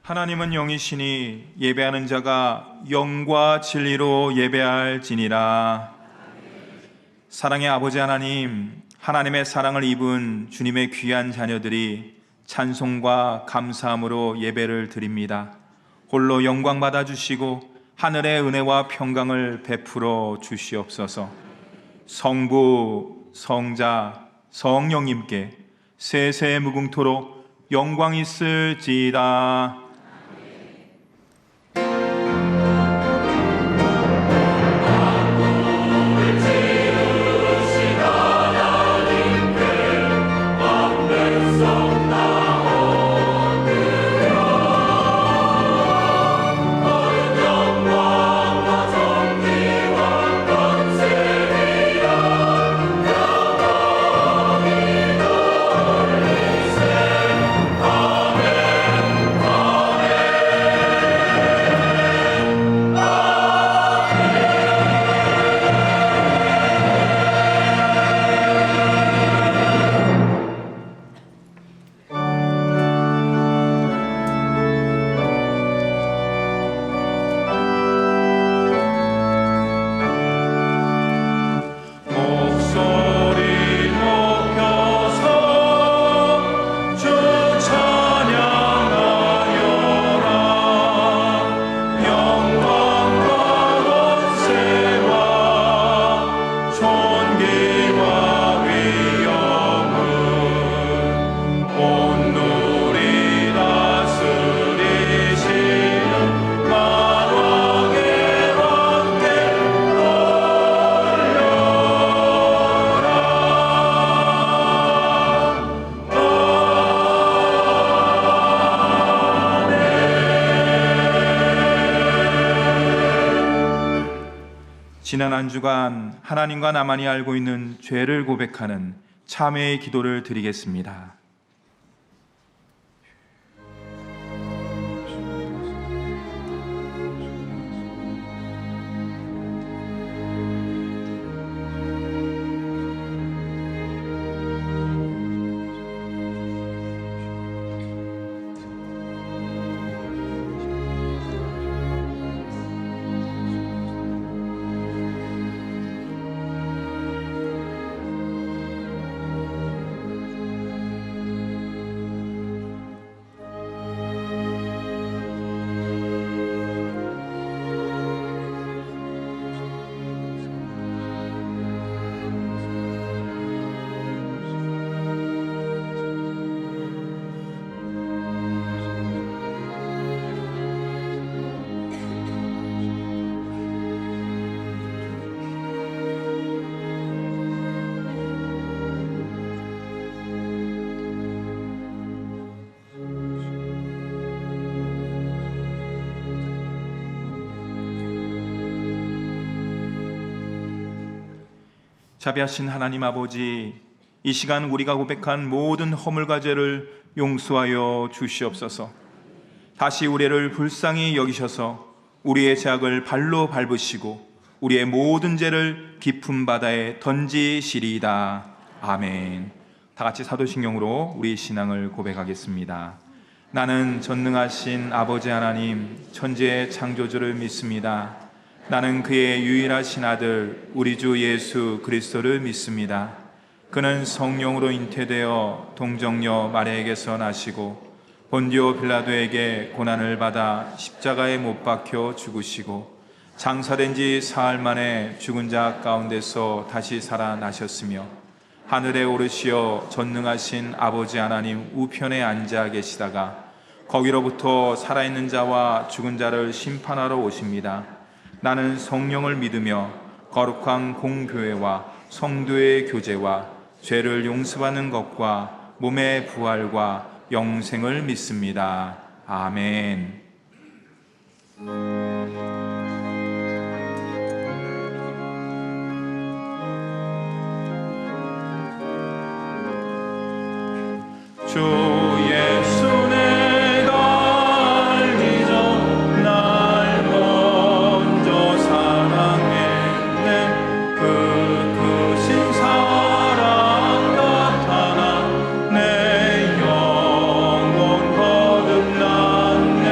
하나님은 영이시니 예배하는 자가 영과 진리로 예배할지니라. 사랑의 아버지 하나님, 하나님의 사랑을 입은 주님의 귀한 자녀들이 찬송과 감사함으로 예배를 드립니다. 홀로 영광 받아주시고 하늘의 은혜와 평강을 베풀어 주시옵소서. 성부, 성자, 성령님께 세세 무궁토록 영광이 있을지이다. 지난 한 주간 하나님과 나만이 알고 있는 죄를 고백하는 참회의 기도를 드리겠습니다. 자비하신 하나님 아버지, 이 시간 우리가 고백한 모든 허물과 죄를 용서하여 주시옵소서. 다시 우리를 불쌍히 여기셔서 우리의 죄악을 발로 밟으시고 우리의 모든 죄를 깊은 바다에 던지시리이다. 아멘. 다 같이 사도신경으로 우리 신앙을 고백하겠습니다. 나는 전능하신 아버지 하나님, 천지의 창조주를 믿습니다. 나는 그의 유일하신 아들 우리 주 예수 그리스도를 믿습니다. 그는 성령으로 잉태되어 동정녀 마리아에게서 나시고 본디오 빌라도에게 고난을 받아 십자가에 못 박혀 죽으시고 장사된 지 사흘 만에 죽은 자 가운데서 다시 살아나셨으며 하늘에 오르시어 전능하신 아버지 하나님 우편에 앉아 계시다가 거기로부터 살아있는 자와 죽은 자를 심판하러 오십니다. 나는 성령을 믿으며 거룩한 공교회와 성도의 교제와 죄를 용서받는 것과 몸의 부활과 영생을 믿습니다. 아멘. 주 예수 내가 알기 전 날 먼저 사랑했네. 그 크신 사랑 나타나 내 영혼 거듭났네.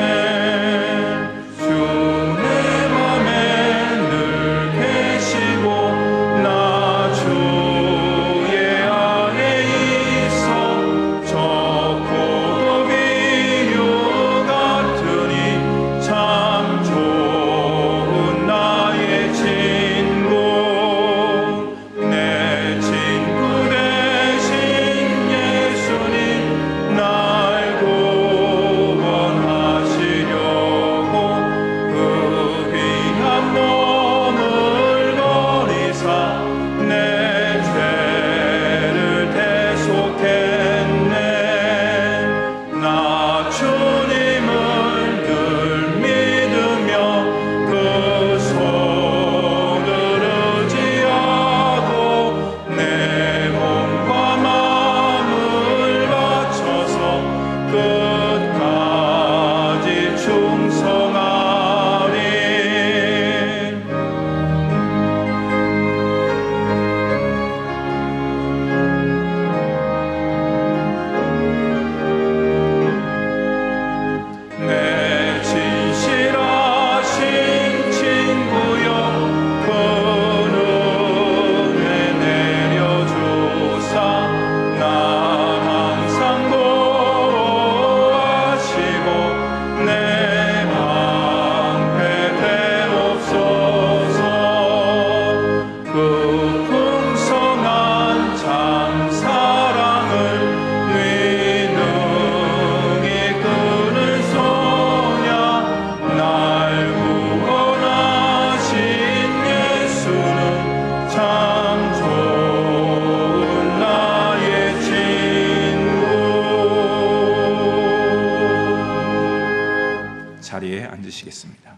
들으시겠습니다.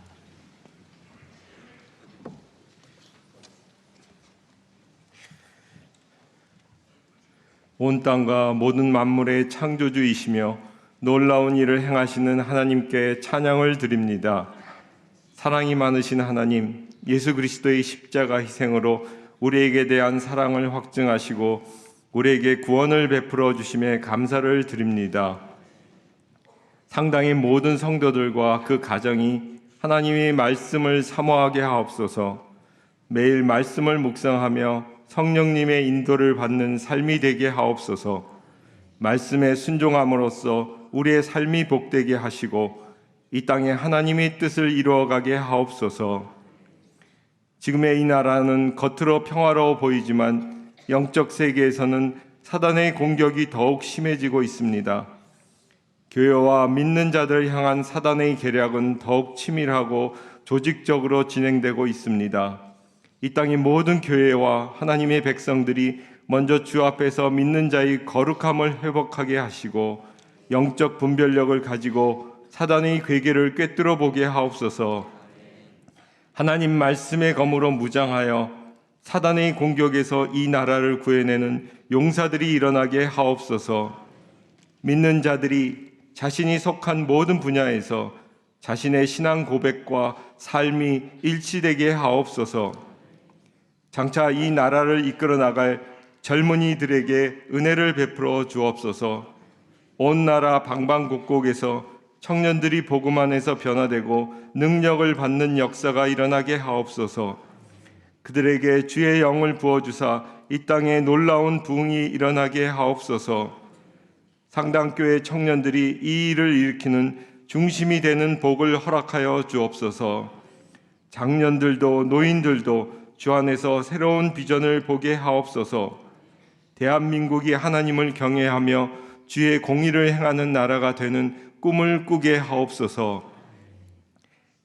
온 땅과 모든 만물의 창조주이시며 놀라운 일을 행하시는 하나님께 찬양을 드립니다. 사랑이 많으신 하나님, 예수 그리스도의 십자가 희생으로 우리에게 대한 사랑을 확증하시고 우리에게 구원을 베풀어 주심에 감사를 드립니다. 상당히 모든 성도들과 그 가정이 하나님의 말씀을 사모하게 하옵소서. 매일 말씀을 묵상하며 성령님의 인도를 받는 삶이 되게 하옵소서. 말씀에 순종함으로써 우리의 삶이 복되게 하시고 이 땅에 하나님의 뜻을 이루어가게 하옵소서. 지금의 이 나라는 겉으로 평화로워 보이지만 영적 세계에서는 사단의 공격이 더욱 심해지고 있습니다. 교회와 믿는 자들을 향한 사단의 계략은 더욱 치밀하고 조직적으로 진행되고 있습니다. 이 땅의 모든 교회와 하나님의 백성들이 먼저 주 앞에서 믿는 자의 거룩함을 회복하게 하시고 영적 분별력을 가지고 사단의 괴계를 꿰뚫어 보게 하옵소서. 하나님 말씀의 검으로 무장하여 사단의 공격에서 이 나라를 구해내는 용사들이 일어나게 하옵소서. 믿는 자들이 자신이 속한 모든 분야에서 자신의 신앙 고백과 삶이 일치되게 하옵소서. 장차 이 나라를 이끌어 나갈 젊은이들에게 은혜를 베풀어 주옵소서. 온 나라 방방곡곡에서 청년들이 복음 안에서 변화되고 능력을 받는 역사가 일어나게 하옵소서. 그들에게 주의 영을 부어주사 이 땅에 놀라운 부흥이 일어나게 하옵소서. 상당교회 청년들이 이 일을 일으키는 중심이 되는 복을 허락하여 주옵소서. 장년들도 노인들도 주 안에서 새로운 비전을 보게 하옵소서. 대한민국이 하나님을 경외하며 주의 공의를 행하는 나라가 되는 꿈을 꾸게 하옵소서.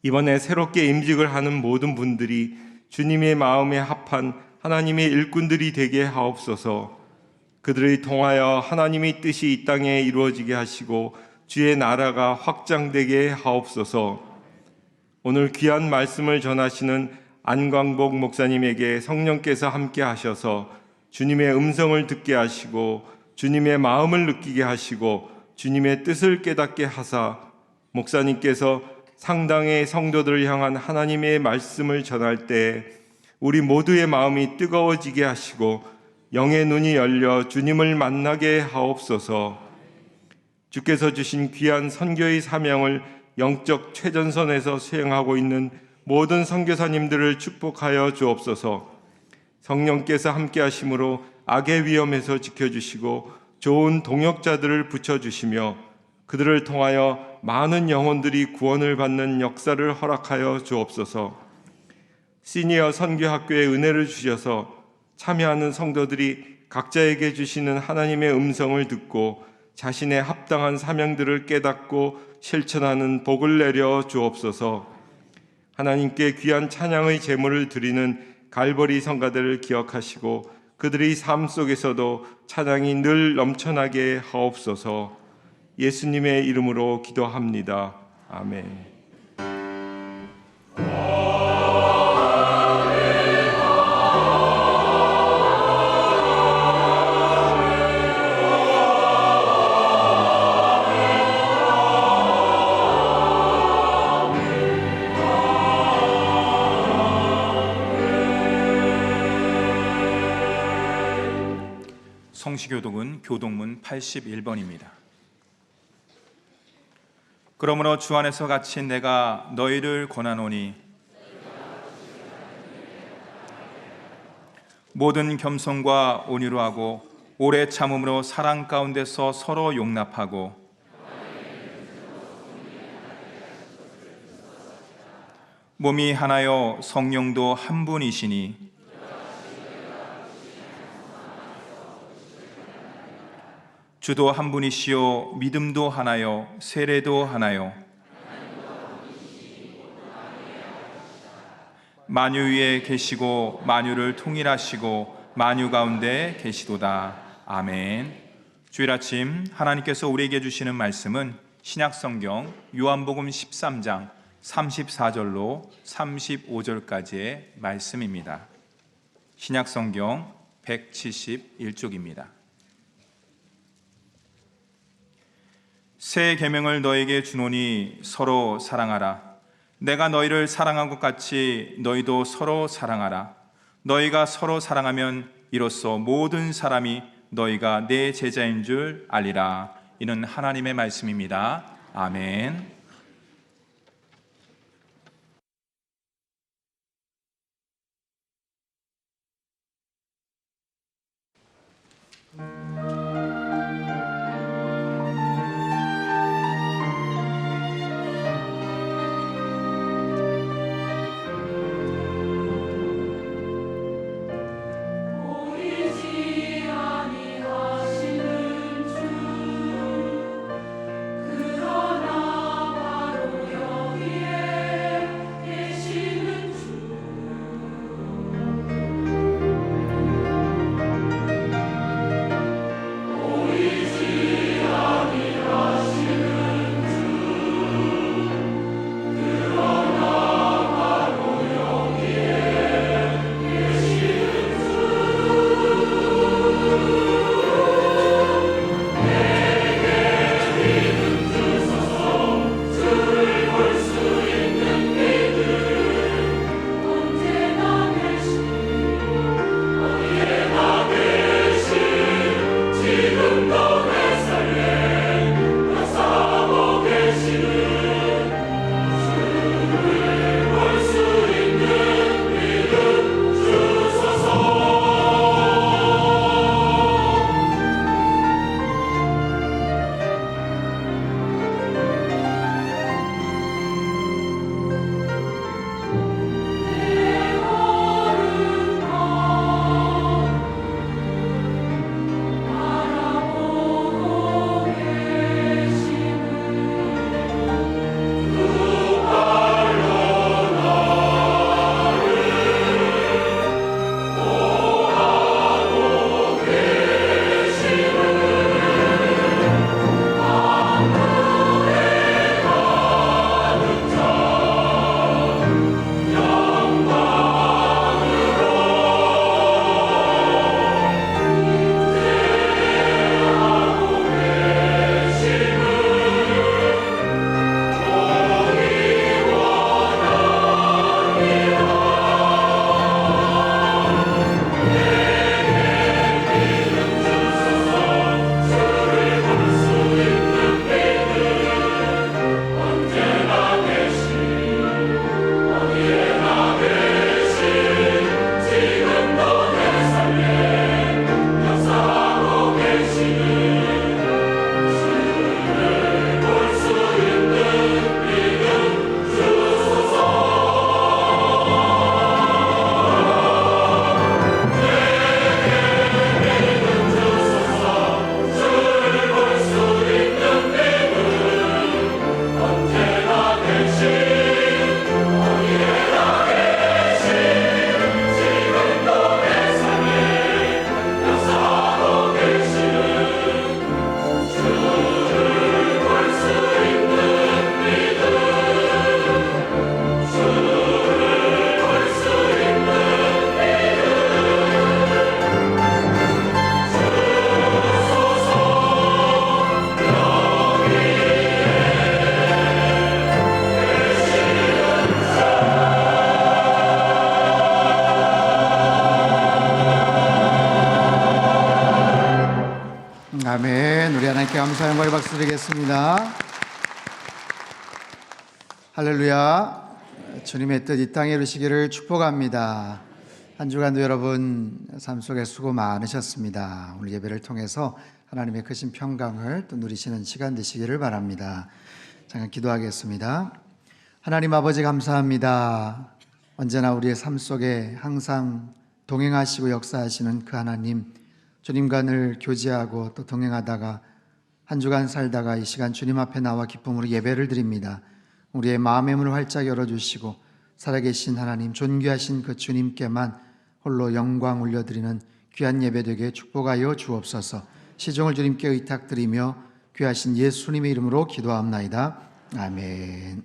이번에 새롭게 임직을 하는 모든 분들이 주님의 마음에 합한 하나님의 일꾼들이 되게 하옵소서. 그들을 통하여 하나님의 뜻이 이 땅에 이루어지게 하시고 주의 나라가 확장되게 하옵소서. 오늘 귀한 말씀을 전하시는 안광복 목사님에게 성령께서 함께 하셔서 주님의 음성을 듣게 하시고 주님의 마음을 느끼게 하시고 주님의 뜻을 깨닫게 하사 목사님께서 상당의 성도들을 향한 하나님의 말씀을 전할 때 우리 모두의 마음이 뜨거워지게 하시고 영의 눈이 열려 주님을 만나게 하옵소서. 주께서 주신 귀한 선교의 사명을 영적 최전선에서 수행하고 있는 모든 선교사님들을 축복하여 주옵소서. 성령께서 함께 하심으로 악의 위험에서 지켜주시고 좋은 동역자들을 붙여주시며 그들을 통하여 많은 영혼들이 구원을 받는 역사를 허락하여 주옵소서. 시니어 선교학교에 은혜를 주셔서 참여하는 성도들이 각자에게 주시는 하나님의 음성을 듣고 자신의 합당한 사명들을 깨닫고 실천하는 복을 내려 주옵소서. 하나님께 귀한 찬양의 제물을 드리는 갈보리 성가들을 기억하시고 그들의 삶 속에서도 찬양이 늘 넘쳐나게 하옵소서. 예수님의 이름으로 기도합니다. 아멘. 성시교독은 교독문 81번입니다. 그러므로 주 안에서 갇힌 내가 너희를 권하노니 모든 겸손과 온유로 하고 오래 참음으로 사랑 가운데서 서로 용납하고 몸이 하나요 성령도 한 분이시니 주도 한 분이시요 믿음도 하나요 세례도 하나요 만유 위에 계시고 만유를 통일하시고 만유 가운데 계시도다. 아멘. 주일 아침 하나님께서 우리에게 주시는 말씀은 신약성경 요한복음 13장 34절로 35절까지의 말씀입니다. 신약성경 171쪽입니다. 새 계명을 너에게 주노니 서로 사랑하라. 내가 너희를 사랑한 것 같이 너희도 서로 사랑하라. 너희가 서로 사랑하면 이로써 모든 사람이 너희가 내 제자인 줄 알리라. 이는 하나님의 말씀입니다. 아멘. 아멘. 우리 하나님께 감사 영광의 박수 드리겠습니다. 할렐루야. 주님의 뜻 이 땅에 이루시기를 축복합니다. 한 주간도 여러분 삶 속에 수고 많으셨습니다. 오늘 예배를 통해서 하나님의 크신 평강을 또 누리시는 시간 되시기를 바랍니다. 잠깐 기도하겠습니다. 하나님 아버지 감사합니다. 언제나 우리의 삶 속에 항상 동행하시고 역사하시는 그 하나님, 주님과 늘 교제하고 또 동행하다가 한 주간 살다가 이 시간 주님 앞에 나와 기쁨으로 예배를 드립니다. 우리의 마음의 문을 활짝 열어주시고 살아계신 하나님, 존귀하신 그 주님께만 홀로 영광 올려드리는 귀한 예배 되게 축복하여 주옵소서. 시종을 주님께 의탁드리며 귀하신 예수님의 이름으로 기도합나이다. 아멘.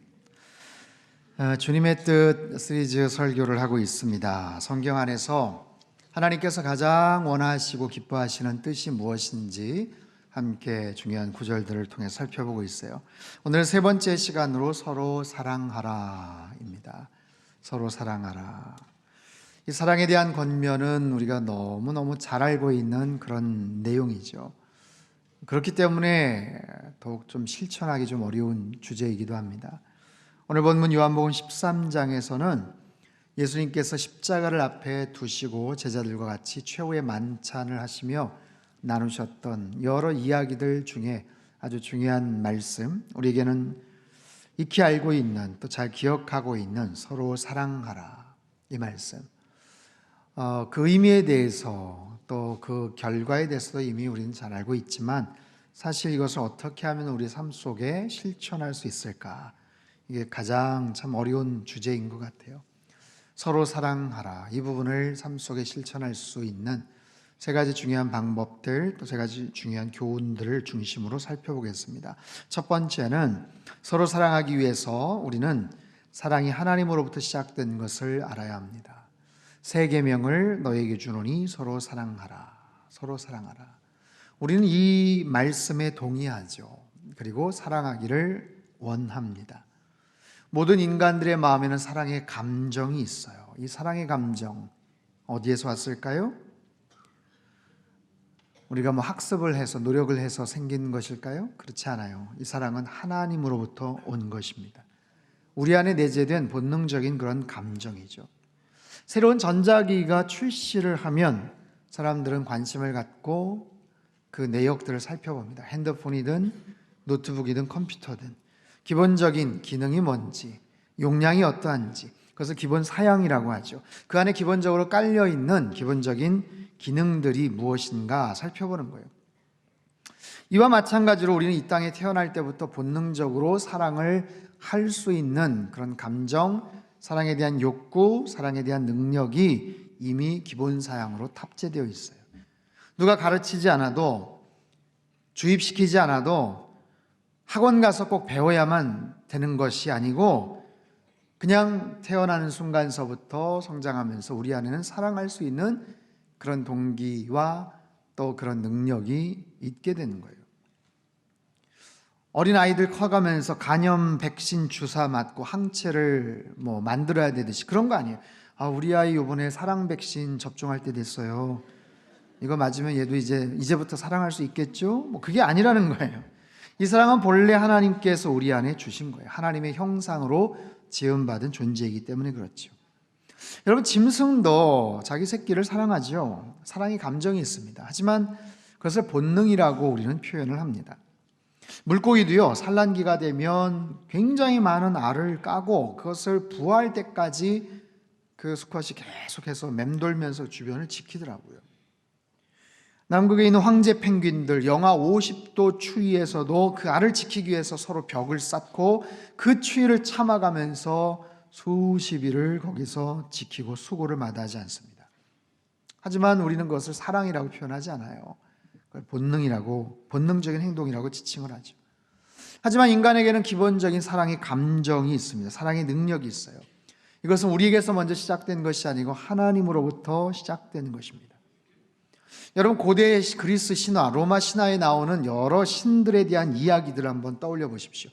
주님의 뜻 시리즈 설교를 하고 있습니다. 성경 안에서 하나님께서 가장 원하시고 기뻐하시는 뜻이 무엇인지 함께 중요한 구절들을 통해 살펴보고 있어요. 오늘 세 번째 시간으로 서로 사랑하라입니다. 서로 사랑하라. 이 사랑에 대한 권면은 우리가 너무너무 잘 알고 있는 그런 내용이죠. 그렇기 때문에 더욱 좀 실천하기 좀 어려운 주제이기도 합니다. 오늘 본문 요한복음 13장에서는 예수님께서 십자가를 앞에 두시고 제자들과 같이 최후의 만찬을 하시며 나누셨던 여러 이야기들 중에 아주 중요한 말씀, 우리에게는 익히 알고 있는, 또 잘 기억하고 있는 서로 사랑하라, 이 말씀. 그 의미에 대해서 또 그 결과에 대해서도 이미 우리는 잘 알고 있지만 사실 이것을 어떻게 하면 우리 삶 속에 실천할 수 있을까? 이게 가장 참 어려운 주제인 것 같아요. 서로 사랑하라, 이 부분을 삶 속에 실천할 수 있는 세 가지 중요한 방법들, 또 세 가지 중요한 교훈들을 중심으로 살펴보겠습니다. 첫 번째는 서로 사랑하기 위해서 우리는 사랑이 하나님으로부터 시작된 것을 알아야 합니다. 새 계명을 너에게 주노니 서로 사랑하라, 서로 사랑하라. 우리는 이 말씀에 동의하죠. 그리고 사랑하기를 원합니다. 모든 인간들의 마음에는 사랑의 감정이 있어요. 이 사랑의 감정 어디에서 왔을까요? 우리가 학습을 해서 노력을 해서 생긴 것일까요? 그렇지 않아요. 이 사랑은 하나님으로부터 온 것입니다. 우리 안에 내재된 본능적인 그런 감정이죠. 새로운 전자기기가 출시를 하면 사람들은 관심을 갖고 그 내역들을 살펴봅니다. 핸드폰이든 노트북이든 컴퓨터든 기본적인 기능이 뭔지, 용량이 어떠한지, 그것을 기본 사양이라고 하죠. 그 안에 기본적으로 깔려있는 기본적인 기능들이 무엇인가 살펴보는 거예요. 이와 마찬가지로 우리는 이 땅에 태어날 때부터 본능적으로 사랑을 할 수 있는 그런 감정, 사랑에 대한 욕구, 사랑에 대한 능력이 이미 기본 사양으로 탑재되어 있어요. 누가 가르치지 않아도, 주입시키지 않아도 학원 가서 꼭 배워야만 되는 것이 아니고 그냥 태어나는 순간서부터 성장하면서 우리 안에는 사랑할 수 있는 그런 동기와 또 그런 능력이 있게 되는 거예요. 어린아이들 커가면서 간염 백신 주사 맞고 항체를 만들어야 되듯이 그런 거 아니에요. 우리 아이 이번에 사랑 백신 접종할 때 됐어요. 이거 맞으면 얘도 이제부터 사랑할 수 있겠죠? 그게 아니라는 거예요. 이 사랑은 본래 하나님께서 우리 안에 주신 거예요. 하나님의 형상으로 지음받은 존재이기 때문에 그렇죠. 여러분, 짐승도 자기 새끼를 사랑하죠. 사랑의 감정이 있습니다. 하지만 그것을 본능이라고 우리는 표현을 합니다. 물고기도요, 산란기가 되면 굉장히 많은 알을 까고 그것을 부화할 때까지 그 수컷이 계속해서 맴돌면서 주변을 지키더라고요. 남극에 있는 황제 펭귄들 영하 50도 추위에서도 그 알을 지키기 위해서 서로 벽을 쌓고 그 추위를 참아가면서 수십 일을 거기서 지키고 수고를 마다하지 않습니다. 하지만 우리는 그것을 사랑이라고 표현하지 않아요. 그걸 본능이라고, 본능적인 행동이라고 지칭을 하죠. 하지만 인간에게는 기본적인 사랑의 감정이 있습니다. 사랑의 능력이 있어요. 이것은 우리에게서 먼저 시작된 것이 아니고 하나님으로부터 시작된 것입니다. 여러분, 고대 그리스 신화, 로마 신화에 나오는 여러 신들에 대한 이야기들을 한번 떠올려 보십시오.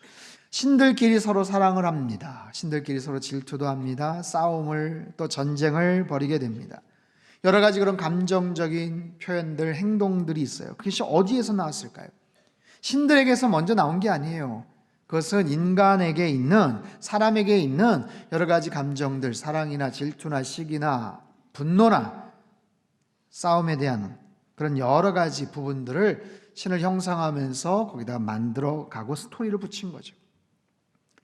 신들끼리 서로 사랑을 합니다. 신들끼리 서로 질투도 합니다. 싸움을, 또 전쟁을 벌이게 됩니다. 여러 가지 그런 감정적인 표현들, 행동들이 있어요. 그것이 어디에서 나왔을까요? 신들에게서 먼저 나온 게 아니에요. 그것은 인간에게 있는, 사람에게 있는 여러 가지 감정들, 사랑이나 질투나 시기나 분노나 싸움에 대한 그런 여러 가지 부분들을 신을 형상하면서 거기다 만들어가고 스토리를 붙인 거죠.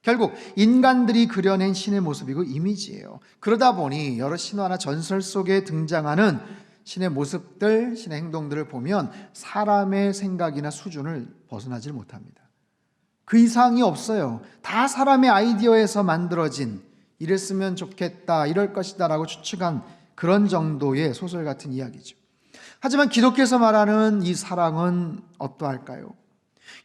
결국 인간들이 그려낸 신의 모습이 그 이미지예요. 그러다 보니 여러 신화나 전설 속에 등장하는 신의 모습들, 신의 행동들을 보면 사람의 생각이나 수준을 벗어나질 못합니다. 그 이상이 없어요. 다 사람의 아이디어에서 만들어진, 이랬으면 좋겠다, 이럴 것이다 라고 추측한 그런 정도의 소설 같은 이야기죠. 하지만 기독교에서 말하는 이 사랑은 어떠할까요?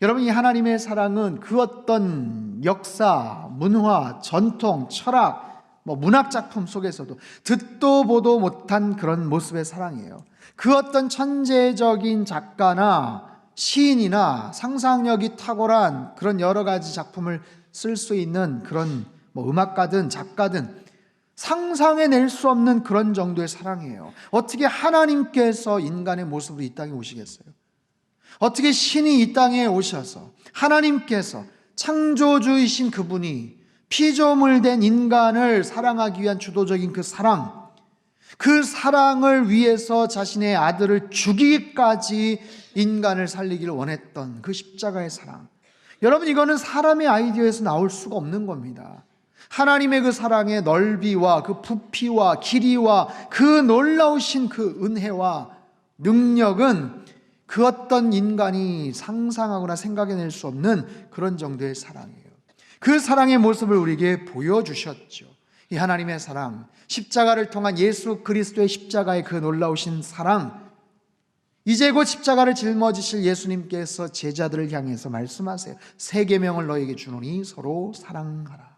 여러분, 이 하나님의 사랑은 그 어떤 역사, 문화, 전통, 철학, 문학 작품 속에서도 듣도 보도 못한 그런 모습의 사랑이에요. 그 어떤 천재적인 작가나 시인이나 상상력이 탁월한 그런 여러 가지 작품을 쓸 수 있는 그런 음악가든 작가든 상상해낼 수 없는 그런 정도의 사랑이에요. 어떻게 하나님께서 인간의 모습으로 이 땅에 오시겠어요? 어떻게 신이 이 땅에 오셔서 하나님께서 창조주이신 그분이 피조물 된 인간을 사랑하기 위한 주도적인 그 사랑을 위해서 자신의 아들을 죽이기까지 인간을 살리기를 원했던 그 십자가의 사랑. 여러분, 이거는 사람의 아이디어에서 나올 수가 없는 겁니다. 하나님의 그 사랑의 넓이와 그 부피와 길이와 그 놀라우신 그 은혜와 능력은 그 어떤 인간이 상상하거나 생각해낼 수 없는 그런 정도의 사랑이에요. 그 사랑의 모습을 우리에게 보여주셨죠. 이 하나님의 사랑, 십자가를 통한 예수 그리스도의 십자가의 그 놀라우신 사랑, 이제 곧 십자가를 짊어지실 예수님께서 제자들을 향해서 말씀하세요. 새 계명을 너에게 주노니 서로 사랑하라.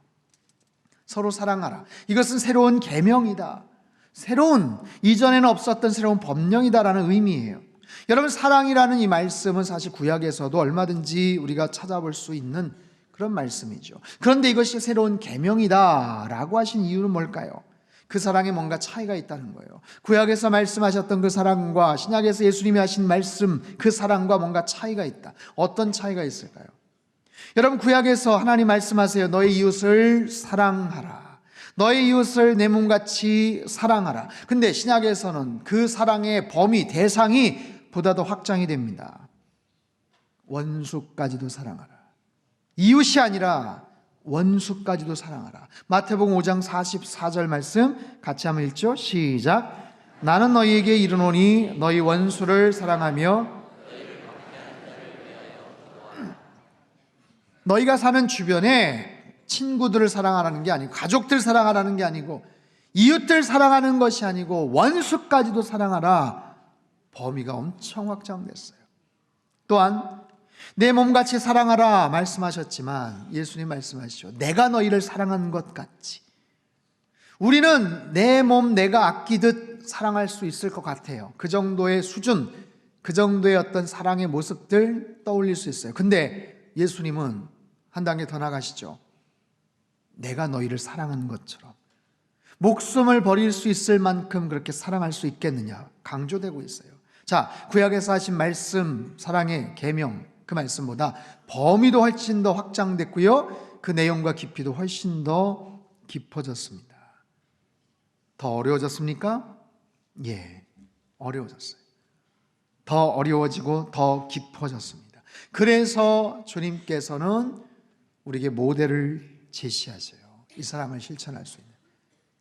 서로 사랑하라. 이것은 새로운 계명이다. 새로운, 이전에는 없었던 새로운 법령이다라는 의미예요. 여러분, 사랑이라는 이 말씀은 사실 구약에서도 얼마든지 우리가 찾아볼 수 있는 그런 말씀이죠. 그런데 이것이 새로운 계명이다라고 하신 이유는 뭘까요? 그 사랑에 뭔가 차이가 있다는 거예요. 구약에서 말씀하셨던 그 사랑과 신약에서 예수님이 하신 말씀, 그 사랑과 뭔가 차이가 있다. 어떤 차이가 있을까요? 여러분, 구약에서 하나님 말씀하세요. 너의 이웃을 사랑하라. 너의 이웃을 내 몸같이 사랑하라. 근데 신약에서는 그 사랑의 범위, 대상이 보다 더 확장이 됩니다. 원수까지도 사랑하라. 이웃이 아니라 원수까지도 사랑하라. 마태복음 5장 44절 말씀 같이 한번 읽죠. 시작. 나는 너희에게 이르노니 너희 원수를 사랑하며 너희가 사는 주변에 친구들을 사랑하라는 게 아니고, 가족들 사랑하라는 게 아니고, 이웃들 사랑하는 것이 아니고 원수까지도 사랑하라. 범위가 엄청 확장됐어요. 또한 내 몸같이 사랑하라 말씀하셨지만 예수님 말씀하시죠. 내가 너희를 사랑한 것 같이. 우리는 내 몸 내가 아끼듯 사랑할 수 있을 것 같아요. 그 정도의 수준, 그 정도의 어떤 사랑의 모습들 떠올릴 수 있어요. 근데 예수님은 한 단계 더 나가시죠. 내가 너희를 사랑한 것처럼 목숨을 버릴 수 있을 만큼 그렇게 사랑할 수 있겠느냐 강조되고 있어요. 자, 구약에서 하신 말씀, 사랑의 계명, 그 말씀보다 범위도 훨씬 더 확장됐고요, 그 내용과 깊이도 훨씬 더 깊어졌습니다. 더 어려워졌습니까? 예, 어려워졌어요. 더 어려워지고 더 깊어졌습니다. 그래서 주님께서는 우리에게 모델을 제시하세요. 이 사랑을 실천할 수 있는.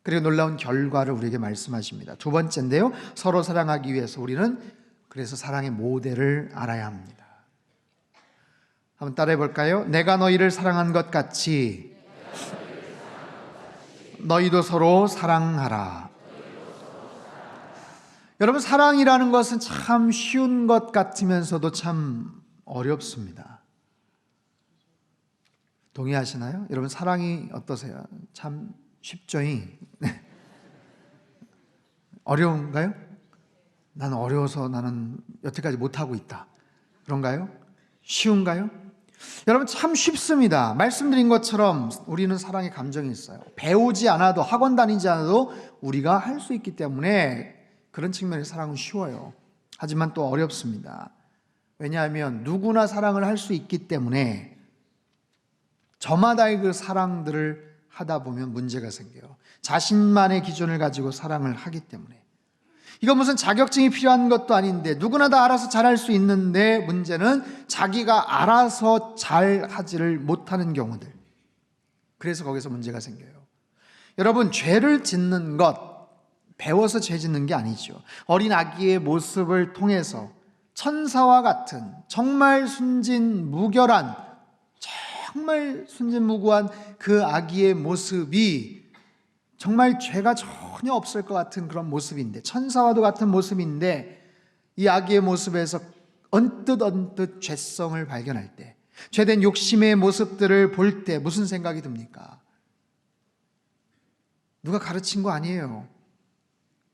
그리고 놀라운 결과를 우리에게 말씀하십니다. 두 번째인데요, 서로 사랑하기 위해서 우리는 그래서 사랑의 모델을 알아야 합니다. 한번 따라해 볼까요? 내가 너희를 사랑한 것 같이 너희도 서로 사랑하라. 여러분, 사랑이라는 것은 참 쉬운 것 같으면서도 참 어렵습니다. 동의하시나요? 여러분, 사랑이 어떠세요? 참 쉽죠? 어려운가요? 나는 어려워서 나는 여태까지 못하고 있다. 그런가요? 쉬운가요? 여러분, 참 쉽습니다. 말씀드린 것처럼 우리는 사랑의 감정이 있어요. 배우지 않아도, 학원 다니지 않아도 우리가 할 수 있기 때문에 그런 측면에서 사랑은 쉬워요. 하지만 또 어렵습니다. 왜냐하면 누구나 사랑을 할 수 있기 때문에 저마다의 그 사랑들을 하다 보면 문제가 생겨요. 자신만의 기준을 가지고 사랑을 하기 때문에. 이건 무슨 자격증이 필요한 것도 아닌데 누구나 다 알아서 잘할 수 있는데, 문제는 자기가 알아서 잘하지를 못하는 경우들. 그래서 거기서 문제가 생겨요. 여러분, 죄를 짓는 것, 배워서 죄 짓는 게 아니죠. 어린 아기의 모습을 통해서 천사와 같은 정말 순진무결한, 정말 순진무구한 그 아기의 모습이 정말 죄가 전혀 없을 것 같은 그런 모습인데, 천사와도 같은 모습인데, 이 아기의 모습에서 언뜻 죄성을 발견할 때, 죄된 욕심의 모습들을 볼 때 무슨 생각이 듭니까? 누가 가르친 거 아니에요.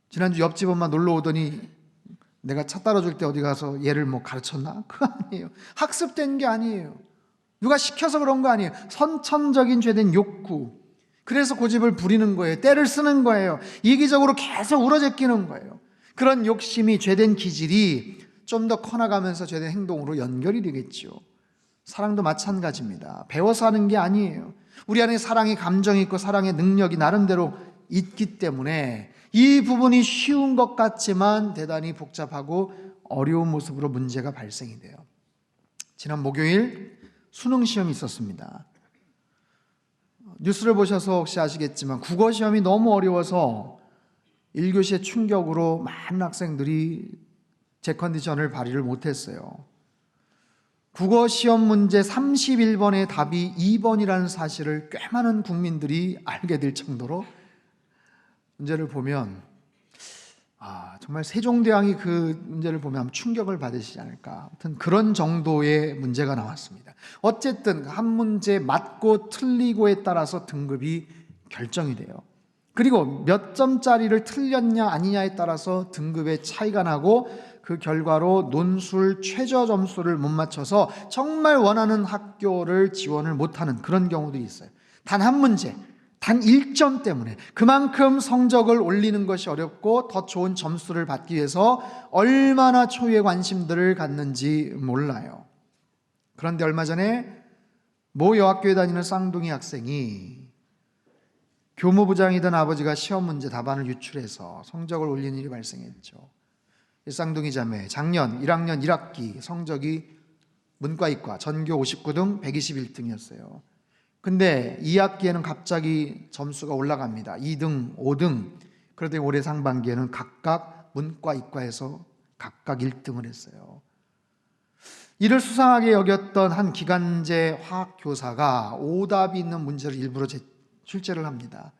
지난주 옆집 엄마 놀러 오더니 내가 차 따라줄 때 어디 가서 얘를 뭐 가르쳤나? 그거 아니에요. 학습된 게 아니에요. 누가 시켜서 그런 거 아니에요. 선천적인 죄된 욕구. 그래서 고집을 부리는 거예요. 때를 쓰는 거예요. 이기적으로 계속 우러제끼는 거예요. 그런 욕심이 죄된 기질이 좀 더 커나가면서 죄된 행동으로 연결이 되겠죠. 사랑도 마찬가지입니다. 배워서 하는 게 아니에요. 우리 안에 사랑의 감정이 있고 사랑의 능력이 나름대로 있기 때문에 이 부분이 쉬운 것 같지만 대단히 복잡하고 어려운 모습으로 문제가 발생이 돼요. 지난 목요일 수능 시험이 있었습니다. 뉴스를 보셔서 혹시 아시겠지만 국어 시험이 너무 어려워서 1교시의 충격으로 많은 학생들이 제 컨디션을 발휘를 못했어요. 국어 시험 문제 31번의 답이 2번이라는 사실을 꽤 많은 국민들이 알게 될 정도로 문제를 보면 정말 세종대왕이 그 문제를 보면 충격을 받으시지 않을까. 아무튼 그런 정도의 문제가 나왔습니다. 어쨌든 한 문제 맞고 틀리고에 따라서 등급이 결정이 돼요. 그리고 몇 점짜리를 틀렸냐 아니냐에 따라서 등급의 차이가 나고 그 결과로 논술 최저 점수를 못 맞춰서 정말 원하는 학교를 지원을 못하는 그런 경우들이 있어요. 단 한 문제, 단 1점 때문에 그만큼 성적을 올리는 것이 어렵고 더 좋은 점수를 받기 위해서 얼마나 초유의 관심들을 갖는지 몰라요. 그런데 얼마 전에 모 여학교에 다니는 쌍둥이 학생이 교무부장이던 아버지가 시험 문제 답안을 유출해서 성적을 올리는 일이 발생했죠. 이 쌍둥이 자매 작년 1학년 1학기 성적이 문과이과 전교 59등 121등이었어요. 근데 2학기에는 갑자기 점수가 올라갑니다. 2등, 5등. 그러더니 올해 상반기에는 각각 문과, 이과에서 각각 1등을 했어요. 이를 수상하게 여겼던 한 기간제 화학 교사가 오답이 있는 문제를 일부러 출제를 합니다.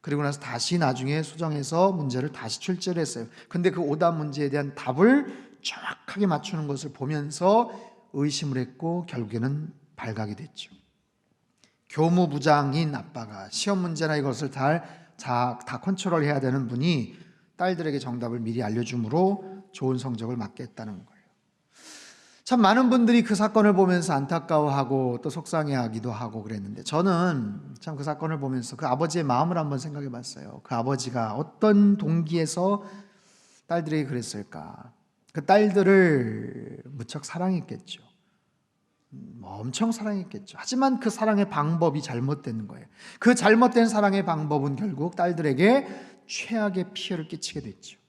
그리고 나서 다시 나중에 수정해서 문제를 다시 출제를 했어요. 근데 그 오답 문제에 대한 답을 정확하게 맞추는 것을 보면서 의심을 했고 결국에는 발각이 됐죠. 교무부장인 아빠가 시험 문제나 이것을 다 컨트롤해야 되는 분이 딸들에게 정답을 미리 알려줌으로 좋은 성적을 맞게 했다는 거예요. 참 많은 분들이 그 사건을 보면서 안타까워하고 또 속상해하기도 하고 그랬는데 저는 참 그 사건을 보면서 그 아버지의 마음을 한번 생각해 봤어요. 그 아버지가 어떤 동기에서 딸들에게 그랬을까? 그 딸들을 무척 사랑했겠죠. 엄청 사랑했겠죠. 하지만 그 사랑의 방법이 잘못된 거예요. 그 잘못된 사랑의 방법은 결국 딸들에게 최악의 피해를 끼치게 됐죠.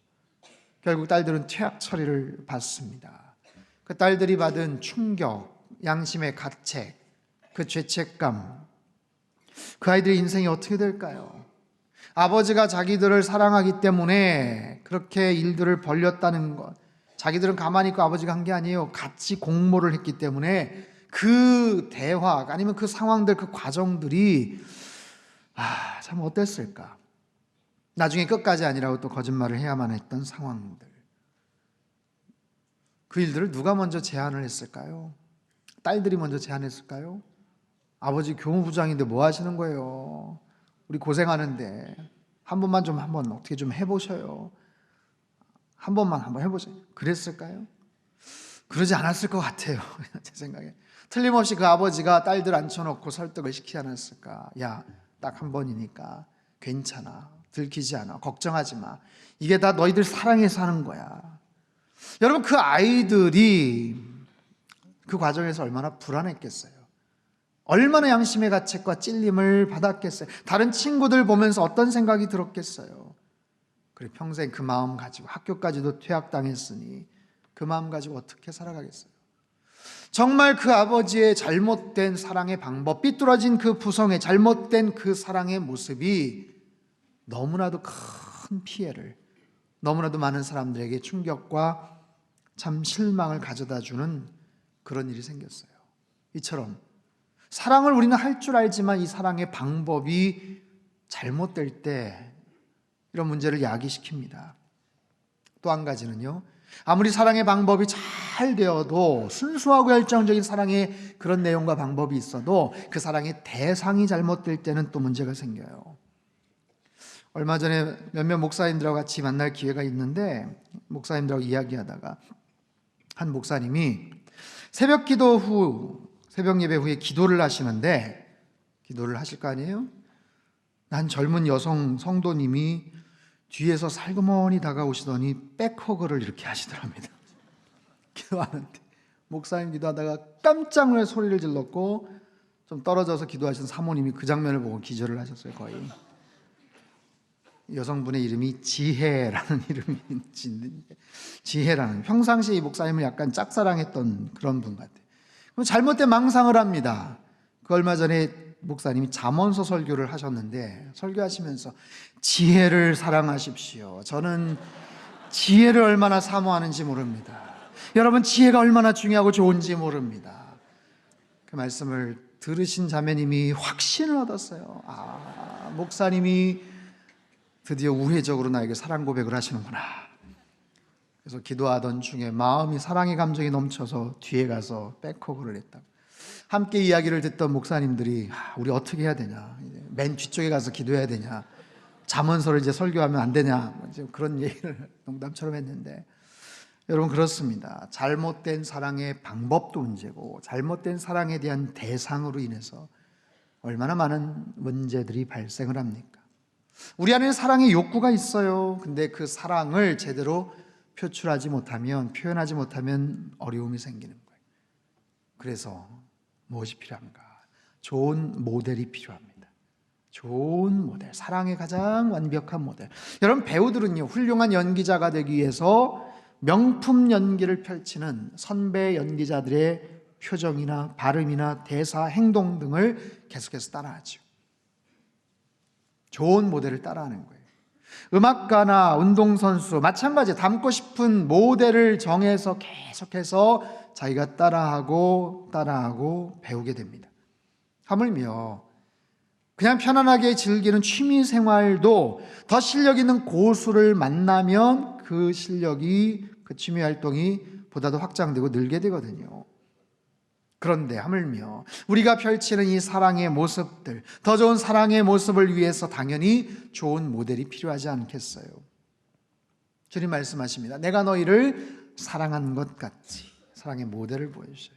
결국 딸들은 퇴학 처리를 받습니다. 그 딸들이 받은 충격, 양심의 가책, 그 죄책감, 그 아이들의 인생이 어떻게 될까요? 아버지가 자기들을 사랑하기 때문에 그렇게 일들을 벌렸다는 것, 자기들은 가만히 있고 아버지가 한 게 아니에요. 같이 공모를 했기 때문에 그 대화 아니면 그 상황들, 그 과정들이 참 어땠을까? 나중에 끝까지 아니라고 또 거짓말을 해야만 했던 상황들. 그 일들을 누가 먼저 제안을 했을까요? 딸들이 먼저 제안했을까요? 아버지 교무부장인데 뭐 하시는 거예요? 우리 고생하는데 한 번만 좀 한번 어떻게 좀 해보셔요. 한 번만 한번 해보세요. 그랬을까요? 그러지 않았을 것 같아요. 제 생각에. 틀림없이 그 아버지가 딸들 앉혀놓고 설득을 시키지 않았을까? 야, 딱 한 번이니까 괜찮아. 들키지 않아. 걱정하지 마. 이게 다 너희들 사랑해서 하는 거야. 여러분, 그 아이들이 그 과정에서 얼마나 불안했겠어요. 얼마나 양심의 가책과 찔림을 받았겠어요. 다른 친구들 보면서 어떤 생각이 들었겠어요. 그래 평생 그 마음 가지고 학교까지도 퇴학당했으니 그 마음 가지고 어떻게 살아가겠어요. 정말 그 아버지의 잘못된 사랑의 방법, 삐뚤어진 그 부성의 잘못된 그 사랑의 모습이 너무나도 큰 피해를, 너무나도 많은 사람들에게 충격과 참 실망을 가져다주는 그런 일이 생겼어요. 이처럼 사랑을 우리는 할 줄 알지만 이 사랑의 방법이 잘못될 때 이런 문제를 야기시킵니다. 또 한 가지는요, 아무리 사랑의 방법이 잘 되어도 순수하고 열정적인 사랑의 그런 내용과 방법이 있어도 그 사랑의 대상이 잘못될 때는 또 문제가 생겨요. 얼마 전에 몇몇 목사님들하고 같이 만날 기회가 있는데 목사님들하고 이야기하다가 한 목사님이 새벽 기도 후, 새벽 예배 후에 기도를 하시는데 기도를 하실 거 아니에요? 한 젊은 여성 성도님이 뒤에서 살그머니 다가오시더니 백허그를 이렇게 하시더랍니다. 기도하는데 목사님 기도하다가 깜짝 놀라 소리를 질렀고 좀 떨어져서 기도하신 사모님이 그 장면을 보고 기절을 하셨어요. 거의. 여성분의 이름이 지혜라는 이름이 짓는데, 지혜라는, 평상시에 이 목사님을 약간 짝사랑했던 그런 분 같아요. 그럼 잘못된 망상을 합니다. 그 얼마 전에 목사님이 잠언서 설교를 하셨는데 설교하시면서 지혜를 사랑하십시오. 저는 지혜를 얼마나 사모하는지 모릅니다. 여러분, 지혜가 얼마나 중요하고 좋은지 모릅니다. 그 말씀을 들으신 자매님이 확신을 얻었어요. 목사님이 드디어 우회적으로 나에게 사랑 고백을 하시는구나. 그래서 기도하던 중에 마음이 사랑의 감정이 넘쳐서 뒤에 가서 백허그를 했다. 함께 이야기를 듣던 목사님들이 우리 어떻게 해야 되냐, 맨 뒤쪽에 가서 기도해야 되냐, 잠언서를 이제 설교하면 안 되냐, 그런 얘기를 농담처럼 했는데, 여러분 그렇습니다. 잘못된 사랑의 방법도 문제고 잘못된 사랑에 대한 대상으로 인해서 얼마나 많은 문제들이 발생을 합니까? 우리 안에 사랑의 욕구가 있어요. 근데 그 사랑을 제대로 표현하지 못하면 어려움이 생기는 거예요. 그래서 무엇이 필요한가? 좋은 모델이 필요합니다. 좋은 모델, 사랑의 가장 완벽한 모델. 여러분, 배우들은요, 훌륭한 연기자가 되기 위해서 명품 연기를 펼치는 선배 연기자들의 표정이나 발음이나 대사, 행동 등을 계속해서 따라하죠. 좋은 모델을 따라하는 거예요. 음악가나 운동선수 마찬가지, 닮고 싶은 모델을 정해서 계속해서 자기가 따라하고 배우게 됩니다. 하물며 그냥 편안하게 즐기는 취미생활도 더 실력 있는 고수를 만나면 그 실력이, 그 취미활동이 보다 더 확장되고 늘게 되거든요. 그런데 하물며 우리가 펼치는 이 사랑의 모습들, 더 좋은 사랑의 모습을 위해서 당연히 좋은 모델이 필요하지 않겠어요? 주님 말씀하십니다. 내가 너희를 사랑한 것 같이. 사랑의 모델을 보여주셔요.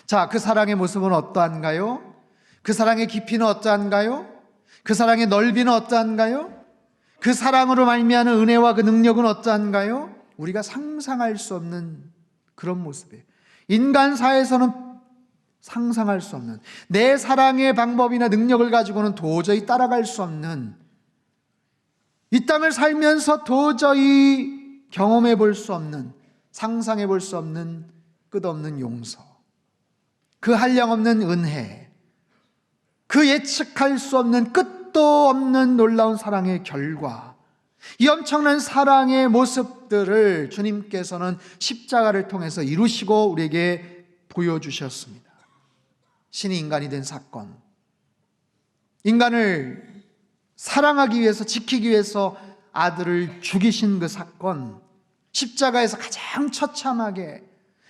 자, 그 사랑의 모습은 어떠한가요? 그 사랑의 깊이는 어떠한가요? 그 사랑의 넓이는 어떠한가요? 그 사랑으로 말미암은 은혜와 그 능력은 어떠한가요? 우리가 상상할 수 없는 그런 모습이에요. 인간사에서는 상상할 수 없는, 내 사랑의 방법이나 능력을 가지고는 도저히 따라갈 수 없는, 이 땅을 살면서 도저히 경험해 볼 수 없는, 상상해 볼 수 없는 끝없는 용서, 그 한량없는 은혜, 그 예측할 수 없는 끝도 없는 놀라운 사랑의 결과, 이 엄청난 사랑의 모습들을 주님께서는 십자가를 통해서 이루시고 우리에게 보여주셨습니다. 신이 인간이 된 사건, 인간을 사랑하기 위해서, 지키기 위해서 아들을 죽이신 그 사건, 십자가에서 가장 처참하게,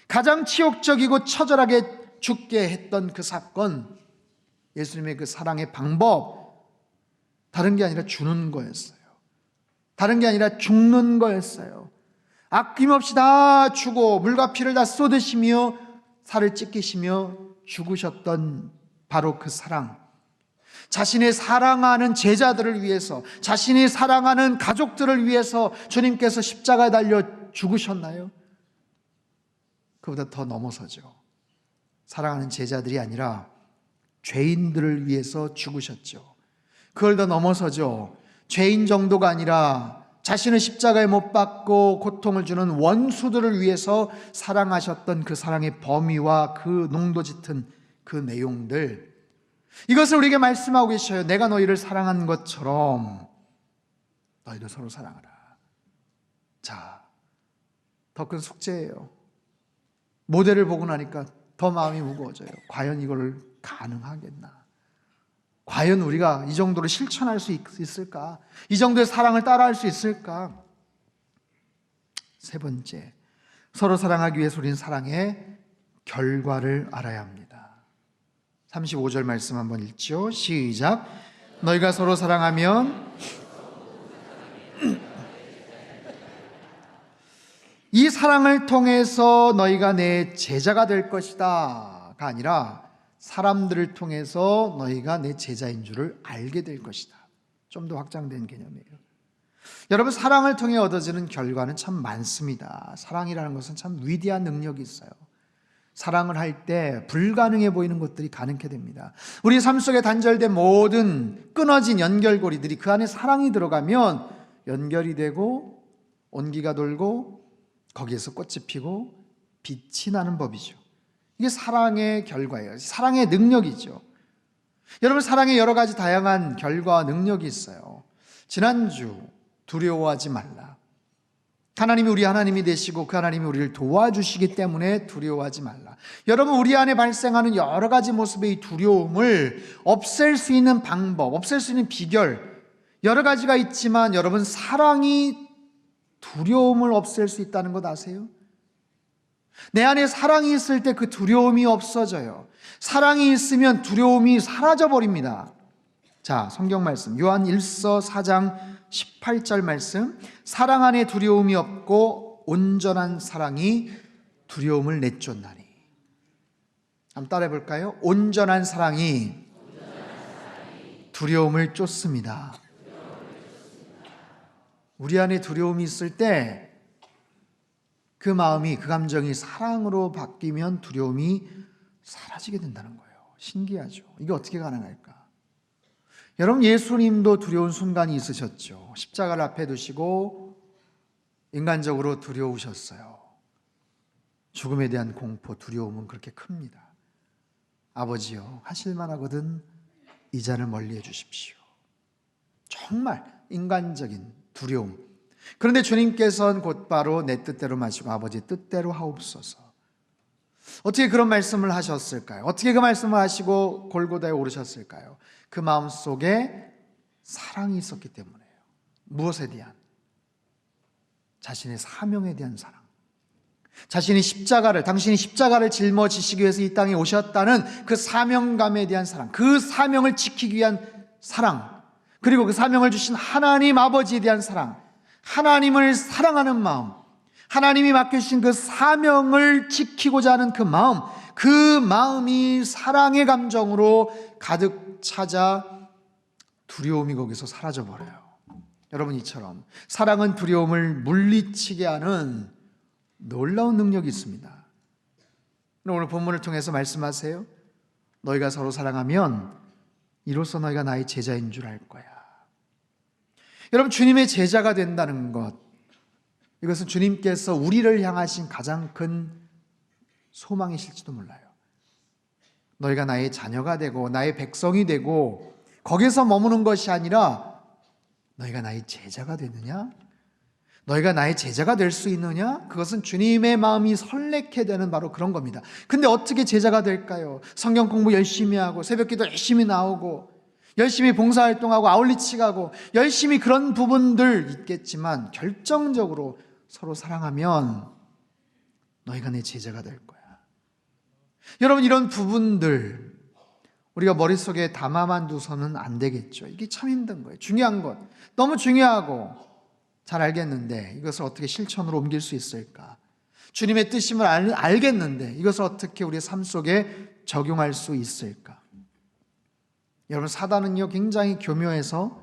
가장 치욕적이고 처절하게 죽게 했던 그 사건, 예수님의 그 사랑의 방법, 다른 게 아니라 주는 거였어요. 다른 게 아니라 죽는 거였어요. 아낌없이 다 주고 물과 피를 다 쏟으시며 살을 찢기시며 죽으셨던 바로 그 사랑, 자신의 사랑하는 제자들을 위해서, 자신이 사랑하는 가족들을 위해서 주님께서 십자가에 달려 죽으셨나요? 그보다 더 넘어서죠. 사랑하는 제자들이 아니라 죄인들을 위해서 죽으셨죠. 그걸 더 넘어서죠. 죄인 정도가 아니라 자신을 십자가에 못 박고 고통을 주는 원수들을 위해서 사랑하셨던 그 사랑의 범위와 그 농도 짙은 그 내용들, 이것을 우리에게 말씀하고 계셔요. 내가 너희를 사랑한 것처럼 너희도 서로 사랑하라. 자, 더 큰 숙제예요. 모델을 보고 나니까 더 마음이 무거워져요. 과연 이걸 가능하겠나? 과연 우리가 이 정도로 실천할 수 있을까? 이 정도의 사랑을 따라할 수 있을까? 세 번째, 서로 사랑하기 위해서 우리는 사랑의 결과를 알아야 합니다. 35절 말씀 한번 읽죠. 시작. 너희가 서로 사랑하면 이 사랑을 통해서 너희가 내 제자가 될 것이다 가 아니라 사람들을 통해서 너희가 내 제자인 줄을 알게 될 것이다. 좀 더 확장된 개념이에요. 여러분, 사랑을 통해 얻어지는 결과는 참 많습니다. 사랑이라는 것은 참 위대한 능력이 있어요. 사랑을 할 때 불가능해 보이는 것들이 가능하게 됩니다. 우리 삶 속에 단절된 모든 끊어진 연결고리들이 그 안에 사랑이 들어가면 연결이 되고 온기가 돌고 거기에서 꽃이 피고 빛이 나는 법이죠. 이게 사랑의 결과예요. 사랑의 능력이죠. 여러분, 사랑에 여러 가지 다양한 결과와 능력이 있어요. 지난주 두려워하지 말라. 하나님이 우리 하나님이 되시고 그 하나님이 우리를 도와주시기 때문에 두려워하지 말라. 여러분, 우리 안에 발생하는 여러 가지 모습의 두려움을 없앨 수 있는 방법, 없앨 수 있는 비결 여러 가지가 있지만 여러분, 사랑이 두려움을 없앨 수 있다는 것 아세요? 내 안에 사랑이 있을 때 그 두려움이 없어져요. 사랑이 있으면 두려움이 사라져버립니다. 자, 성경 말씀 요한 1서 4장 18절 말씀. 사랑 안에 두려움이 없고 온전한 사랑이 두려움을 내쫓나니. 한번 따라해 볼까요? 온전한 사랑이 두려움을 쫓습니다. 우리 안에 두려움이 있을 때 그 마음이, 그 감정이 사랑으로 바뀌면 두려움이 사라지게 된다는 거예요. 신기하죠? 이게 어떻게 가능할까? 여러분, 예수님도 두려운 순간이 있으셨죠. 십자가를 앞에 두시고 인간적으로 두려우셨어요. 죽음에 대한 공포, 두려움은 그렇게 큽니다. 아버지여, 하실만 하거든 이 잔을 멀리해 주십시오. 정말 인간적인 두려움. 그런데 주님께서는 곧바로 내 뜻대로 마시고 아버지의 뜻대로 하옵소서. 어떻게 그런 말씀을 하셨을까요? 어떻게 그 말씀을 하시고 골고다에 오르셨을까요? 그 마음속에 사랑이 있었기 때문이에요. 무엇에 대한? 자신의 사명에 대한 사랑. 자신이 당신이 십자가를 짊어지시기 위해서 이 땅에 오셨다는 그 사명감에 대한 사랑, 그 사명을 지키기 위한 사랑, 그리고 그 사명을 주신 하나님 아버지에 대한 사랑, 하나님을 사랑하는 마음, 하나님이 맡겨주신 그 사명을 지키고자 하는 그 마음이 사랑의 감정으로 가득 찾아 두려움이 거기서 사라져버려요. 여러분, 이처럼 사랑은 두려움을 물리치게 하는 놀라운 능력이 있습니다. 오늘 본문을 통해서 말씀하세요. 너희가 서로 사랑하면 이로써 너희가 나의 제자인 줄 알 거야. 여러분, 주님의 제자가 된다는 것, 이것은 주님께서 우리를 향하신 가장 큰 소망이실지도 몰라요. 너희가 나의 자녀가 되고 나의 백성이 되고 거기서 머무는 것이 아니라 너희가 나의 제자가 되느냐? 너희가 나의 제자가 될 수 있느냐? 그것은 주님의 마음이 설레게 되는 바로 그런 겁니다. 근데 어떻게 제자가 될까요? 성경 공부 열심히 하고 새벽기도 열심히 나오고 열심히 봉사활동하고 아울리치 가고 열심히 그런 부분들 있겠지만 결정적으로 서로 사랑하면 너희가 내 제자가 될 거야. 여러분, 이런 부분들 우리가 머릿속에 담아만 두서는 안 되겠죠. 이게 참 힘든 거예요. 중요한 것, 너무 중요하고 잘 알겠는데 이것을 어떻게 실천으로 옮길 수 있을까? 주님의 뜻임을 알겠는데 이것을 어떻게 우리의 삶 속에 적용할 수 있을까? 여러분, 사단은요 굉장히 교묘해서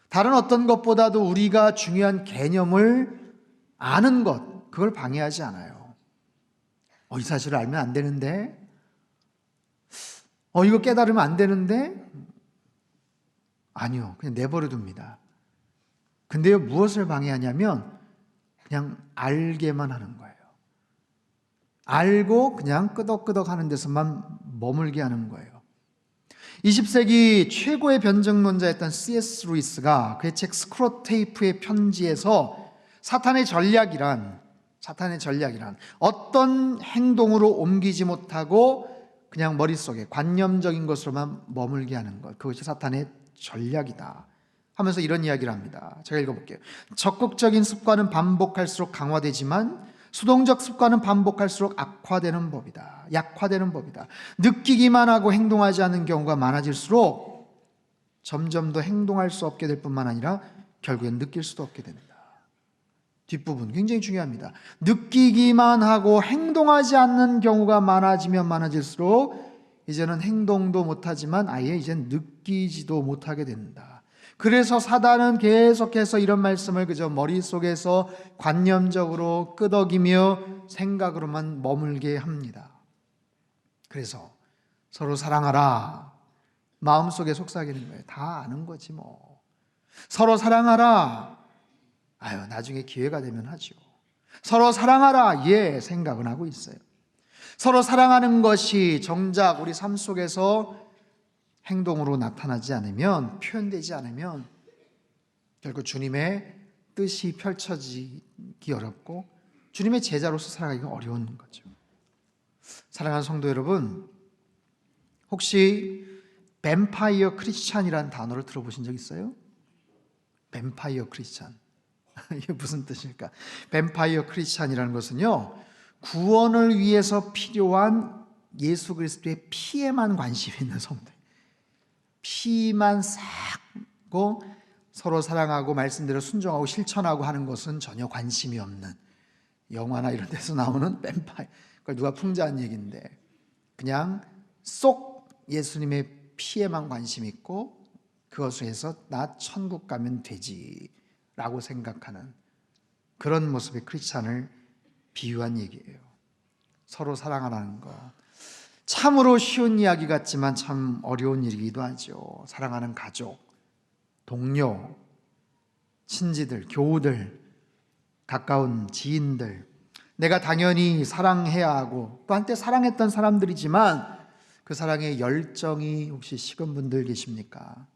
다른 어떤 것보다도 우리가 중요한 개념을 아는 것, 그걸 방해하지 않아요. 이 사실을 알면 안 되는데, 이거 깨달으면 안 되는데, 아니요, 그냥 내버려 둡니다. 근데요, 무엇을 방해하냐면 그냥 알게만 하는 거예요. 알고 그냥 끄덕끄덕 하는 데서만 머물게 하는 거예요. 20세기 최고의 변증론자였던 C.S. 루이스가 그의 책 스크로테이프의 편지에서 사탄의 전략이란 어떤 행동으로 옮기지 못하고 그냥 머릿속에 관념적인 것으로만 머물게 하는 것, 그것이 사탄의 전략이다 하면서 이런 이야기를 합니다. 제가 읽어볼게요. 적극적인 습관은 반복할수록 강화되지만 수동적 습관은 반복할수록 악화되는 법이다. 약화되는 법이다. 느끼기만 하고 행동하지 않는 경우가 많아질수록 점점 더 행동할 수 없게 될 뿐만 아니라 결국엔 느낄 수도 없게 된다. 뒷부분 굉장히 중요합니다. 느끼기만 하고 행동하지 않는 경우가 많아지면 많아질수록 이제는 행동도 못하지만 아예 이젠 느끼지도 못하게 된다. 그래서 사단은 계속해서 이런 말씀을 그저 머릿속에서 관념적으로 끄덕이며 생각으로만 머물게 합니다. 그래서 서로 사랑하라. 마음속에 속삭이는 거예요. 다 아는 거지 뭐. 서로 사랑하라. 아유, 나중에 기회가 되면 하죠. 서로 사랑하라. 예, 생각은 하고 있어요. 서로 사랑하는 것이 정작 우리 삶 속에서 행동으로 나타나지 않으면, 표현되지 않으면 결국 주님의 뜻이 펼쳐지기 어렵고 주님의 제자로서 살아가기가 어려운 거죠. 사랑하는 성도 여러분, 혹시 뱀파이어 크리스찬이라는 단어를 들어보신 적 있어요? 뱀파이어 크리스찬. 이게 무슨 뜻일까? 뱀파이어 크리스찬이라는 것은요, 구원을 위해서 필요한 예수 그리스도의 피에만 관심이 있는 성도예요. 피만 쌓고 서로 사랑하고 말씀대로 순종하고 실천하고 하는 것은 전혀 관심이 없는, 영화나 이런 데서 나오는 뱀파이어, 그걸 누가 풍자한 얘기인데 그냥 쏙 예수님의 피에만 관심 있고 그것을 해서 나 천국 가면 되지 라고 생각하는 그런 모습의 크리스찬을 비유한 얘기예요. 서로 사랑하라는 것, 참으로 쉬운 이야기 같지만 참 어려운 일이기도 하죠. 사랑하는 가족, 동료, 친지들, 교우들, 가까운 지인들, 내가 당연히 사랑해야 하고 또 한때 사랑했던 사람들이지만 그 사랑의 열정이 혹시 식은 분들 계십니까?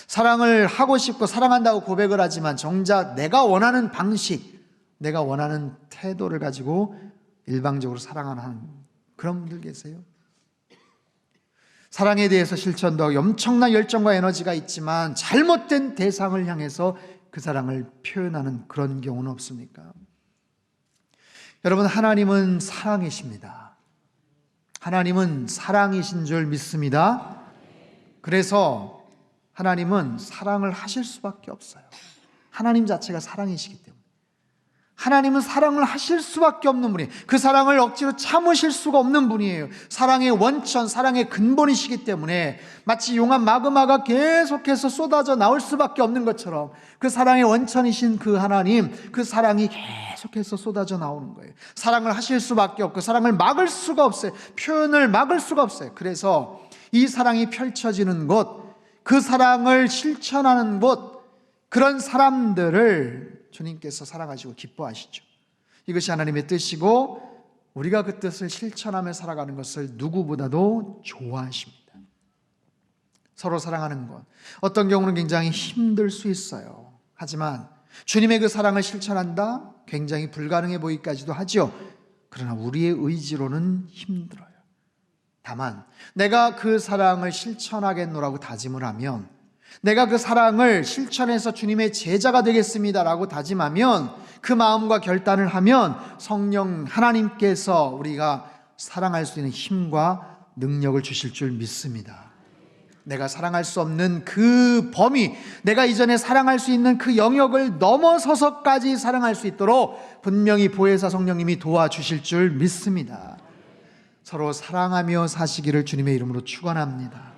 사랑을 하고 싶고 사랑한다고 고백을 하지만 정작 내가 원하는 방식, 내가 원하는 태도를 가지고 일방적으로 사랑하는 그런 분들 계세요? 사랑에 대해서 실천도 하고 엄청난 열정과 에너지가 있지만 잘못된 대상을 향해서 그 사랑을 표현하는 그런 경우는 없습니까? 여러분, 하나님은 사랑이십니다. 하나님은 사랑이신 줄 믿습니다. 그래서 하나님은 사랑을 하실 수밖에 없어요. 하나님 자체가 사랑이시기 때문에. 하나님은 사랑을 하실 수밖에 없는 분이에요. 그 사랑을 억지로 참으실 수가 없는 분이에요. 사랑의 원천, 사랑의 근본이시기 때문에 마치 용암 마그마가 계속해서 쏟아져 나올 수밖에 없는 것처럼 그 사랑의 원천이신 그 하나님, 그 사랑이 계속해서 쏟아져 나오는 거예요. 사랑을 하실 수밖에 없고 사랑을 막을 수가 없어요. 표현을 막을 수가 없어요. 그래서 이 사랑이 펼쳐지는 곳, 그 사랑을 실천하는 곳, 그런 사람들을 주님께서 사랑하시고 기뻐하시죠. 이것이 하나님의 뜻이고 우리가 그 뜻을 실천하며 살아가는 것을 누구보다도 좋아하십니다. 서로 사랑하는 것, 어떤 경우는 굉장히 힘들 수 있어요. 하지만 주님의 그 사랑을 실천한다? 굉장히 불가능해 보이기까지도 하죠. 그러나 우리의 의지로는 힘들어요. 다만 내가 그 사랑을 실천하겠노라고 다짐을 하면, 내가 그 사랑을 실천해서 주님의 제자가 되겠습니다라고 다짐하면, 그 마음과 결단을 하면 성령 하나님께서 우리가 사랑할 수 있는 힘과 능력을 주실 줄 믿습니다. 내가 사랑할 수 없는 그 범위, 내가 이전에 사랑할 수 있는 그 영역을 넘어서서까지 사랑할 수 있도록 분명히 보혜사 성령님이 도와주실 줄 믿습니다. 서로 사랑하며 사시기를 주님의 이름으로 축원합니다.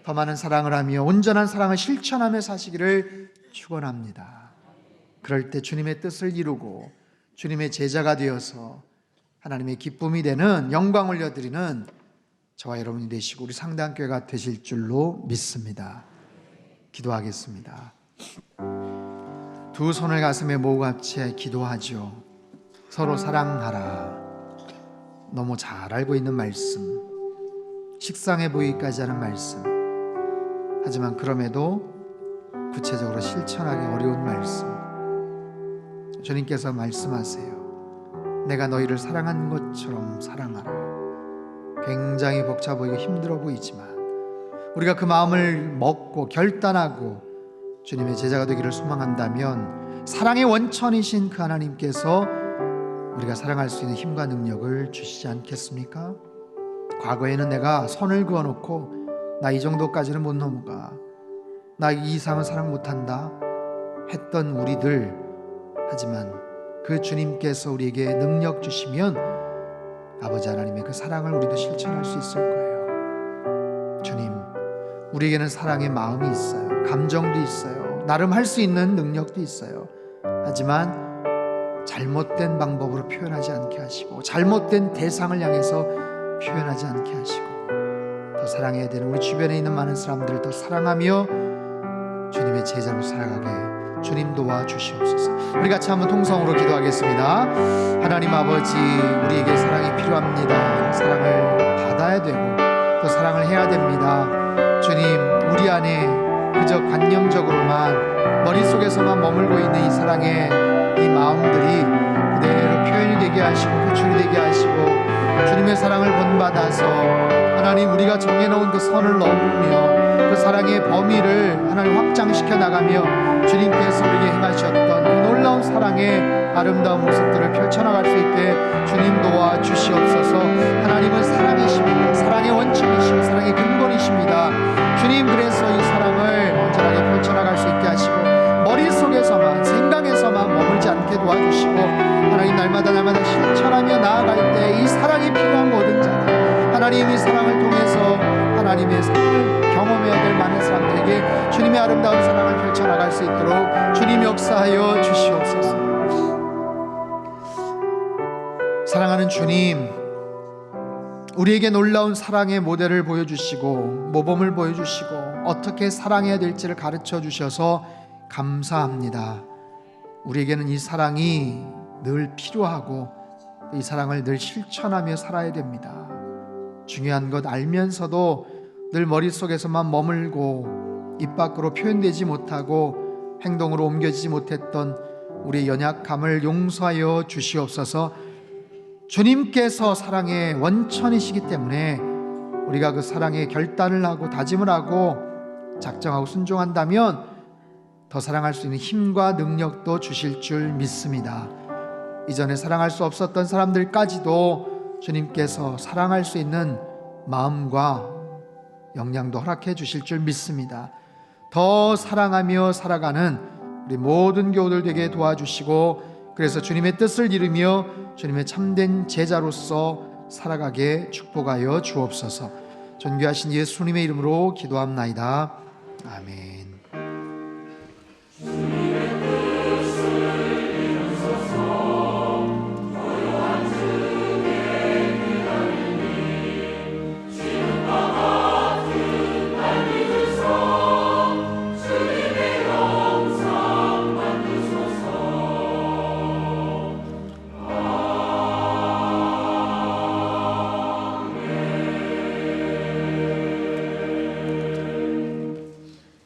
더 많은 사랑을 하며 온전한 사랑을 실천하며 사시기를 축원합니다. 그럴 때 주님의 뜻을 이루고 주님의 제자가 되어서 하나님의 기쁨이 되는, 영광 올려드리는 저와 여러분이 되시고 우리 상당교회가 되실 줄로 믿습니다. 기도하겠습니다. 두 손을 가슴에 모으고 같이 기도하죠. 서로 사랑하라. 너무 잘 알고 있는 말씀, 식상해 보이기까지 하는 말씀, 하지만 그럼에도 구체적으로 실천하기 어려운 말씀. 주님께서 말씀하세요. 내가 너희를 사랑한 것처럼 사랑하라. 굉장히 벅차 보이고 힘들어 보이지만 우리가 그 마음을 먹고 결단하고 주님의 제자가 되기를 소망한다면 사랑의 원천이신 그 하나님께서 우리가 사랑할 수 있는 힘과 능력을 주시지 않겠습니까? 과거에는 내가 선을 그어놓고 나 이 정도까지는 못 넘어가, 나 이 이상은 사랑 못한다 했던 우리들, 하지만 그 주님께서 우리에게 능력 주시면 아버지 하나님의 그 사랑을 우리도 실천할 수 있을 거예요. 주님, 우리에게는 사랑의 마음이 있어요. 감정도 있어요. 나름 할 수 있는 능력도 있어요. 하지만 잘못된 방법으로 표현하지 않게 하시고, 잘못된 대상을 향해서 표현하지 않게 하시고, 더 사랑해야 되는 우리 주변에 있는 많은 사람들을 더 사랑하며 주님의 제자로 살아가게 주님 도와주시옵소서. 우리 같이 한번 통성으로 기도하겠습니다. 하나님 아버지, 우리에게 사랑이 필요합니다. 사랑을 받아야 되고 또 사랑을 해야 됩니다. 주님, 우리 안에 그저 관념적으로만 머릿속에서만 머물고 있는 이 사랑의 이 마음들이 그대로 표현이 되게 하시고 표출이 되게 하시고, 주님의 사랑을 본받아서 하나님 우리가 정해놓은 그 선을 넘으며 그 사랑의 범위를 하나님 확장시켜 나가며 주님께서 우리에게 행하셨던 그 놀라운 사랑의 아름다운 모습들을 펼쳐나갈 수 있게 주님 도와주시옵소서. 하나님은 사랑이십니다. 사랑의 원천이시고 사랑의 근본이십니다. 주님, 그래서 이 사랑을 온전하게 펼쳐나갈 수 있게 하시고 머릿속에서만 생각에서만 머물지 않게 도와주시고, 하나님 날마다 실천하며 나아갈 때 이 사랑이 필요한 모든 자들, 하나님 이 사랑을 통해서 하나님의 사랑을 경험해야 될 많은 사람들에게 주님의 아름다운 사랑을 펼쳐나갈 수 있도록 주님 역사하여 주시옵소서. 사랑하는 주님, 우리에게 놀라운 사랑의 모델을 보여주시고 모범을 보여주시고 어떻게 사랑해야 될지를 가르쳐 주셔서 감사합니다. 우리에게는 이 사랑이 늘 필요하고 이 사랑을 늘 실천하며 살아야 됩니다. 중요한 것 알면서도 늘 머릿속에서만 머물고 입 밖으로 표현되지 못하고 행동으로 옮겨지지 못했던 우리의 연약함을 용서하여 주시옵소서. 주님께서 사랑의 원천이시기 때문에 우리가 그 사랑의 결단을 하고 다짐을 하고 작정하고 순종한다면 더 사랑할 수 있는 힘과 능력도 주실 줄 믿습니다. 이전에 사랑할 수 없었던 사람들까지도 주님께서 사랑할 수 있는 마음과 역량도 허락해 주실 줄 믿습니다. 더 사랑하며 살아가는 우리 모든 교우들 되게 도와주시고, 그래서 주님의 뜻을 이루며 주님의 참된 제자로서 살아가게 축복하여 주옵소서. 존귀하신 예수님의 이름으로 기도합나이다. 아멘.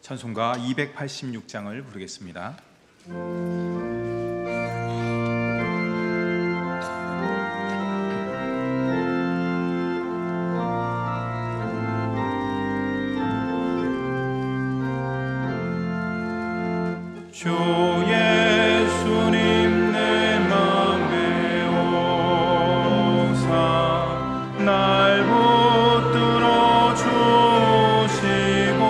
찬송가 286장을 부르겠습니다. 주 예수님 내 맘에 오사 날 붙들어 주시고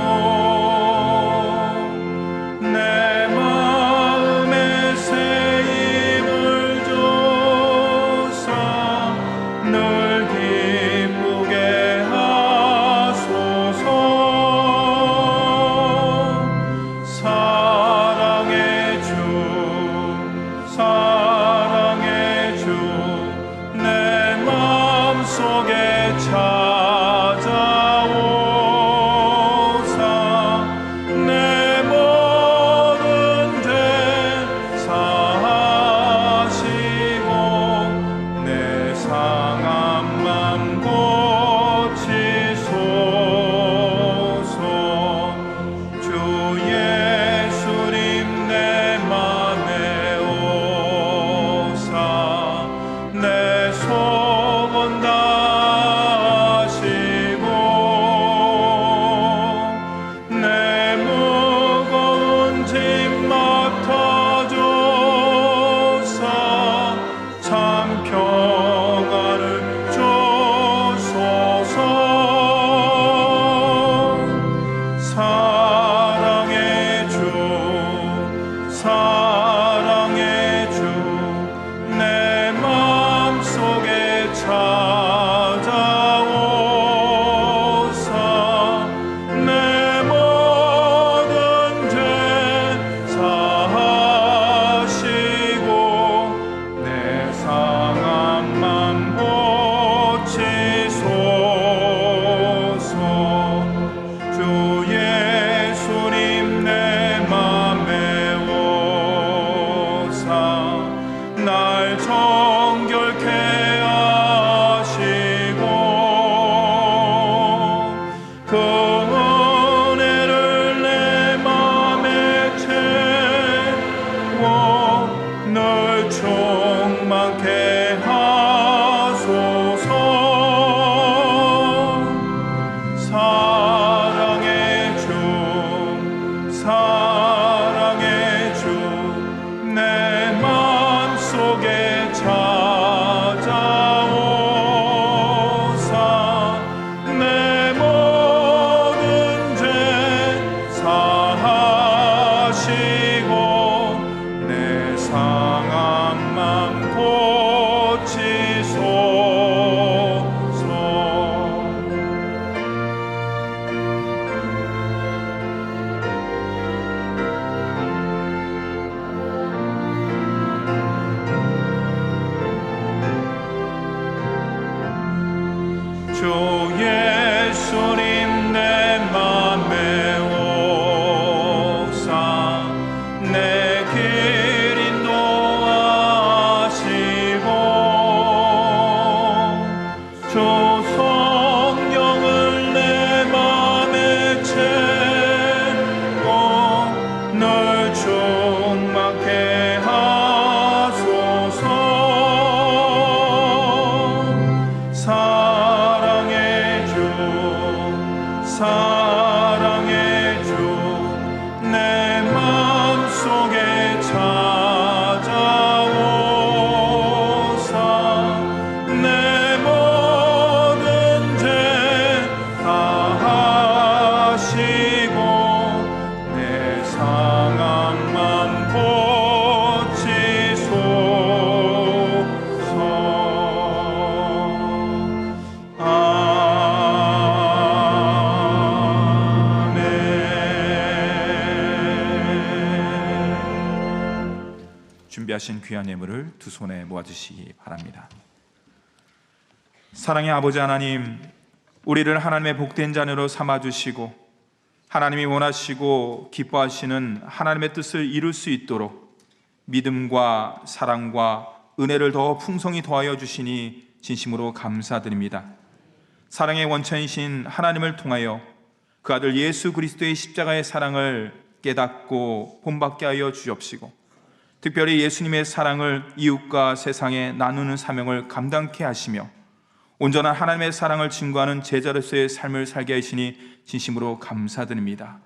내 마음에 새 힘을 주사 늘 기쁘게 하소서. 사랑의 주 사랑의 주 내 마음속에 찾아오사 내 모든 죄 다하시고 내 상함만 준비하신 귀한 예물을 두 손에 모아주시기 바랍니다. 사랑의 아버지 하나님, 우리를 하나님의 복된 자녀로 삼아주시고 하나님이 원하시고 기뻐하시는 하나님의 뜻을 이룰 수 있도록 믿음과 사랑과 은혜를 더 풍성히 더하여 주시니 진심으로 감사드립니다. 사랑의 원천이신 하나님을 통하여 그 아들 예수 그리스도의 십자가의 사랑을 깨닫고 본받게 하여 주옵시고 특별히 예수님의 사랑을 이웃과 세상에 나누는 사명을 감당케 하시며 온전한 하나님의 사랑을 증거하는 제자로서의 삶을 살게 하시니 진심으로 감사드립니다.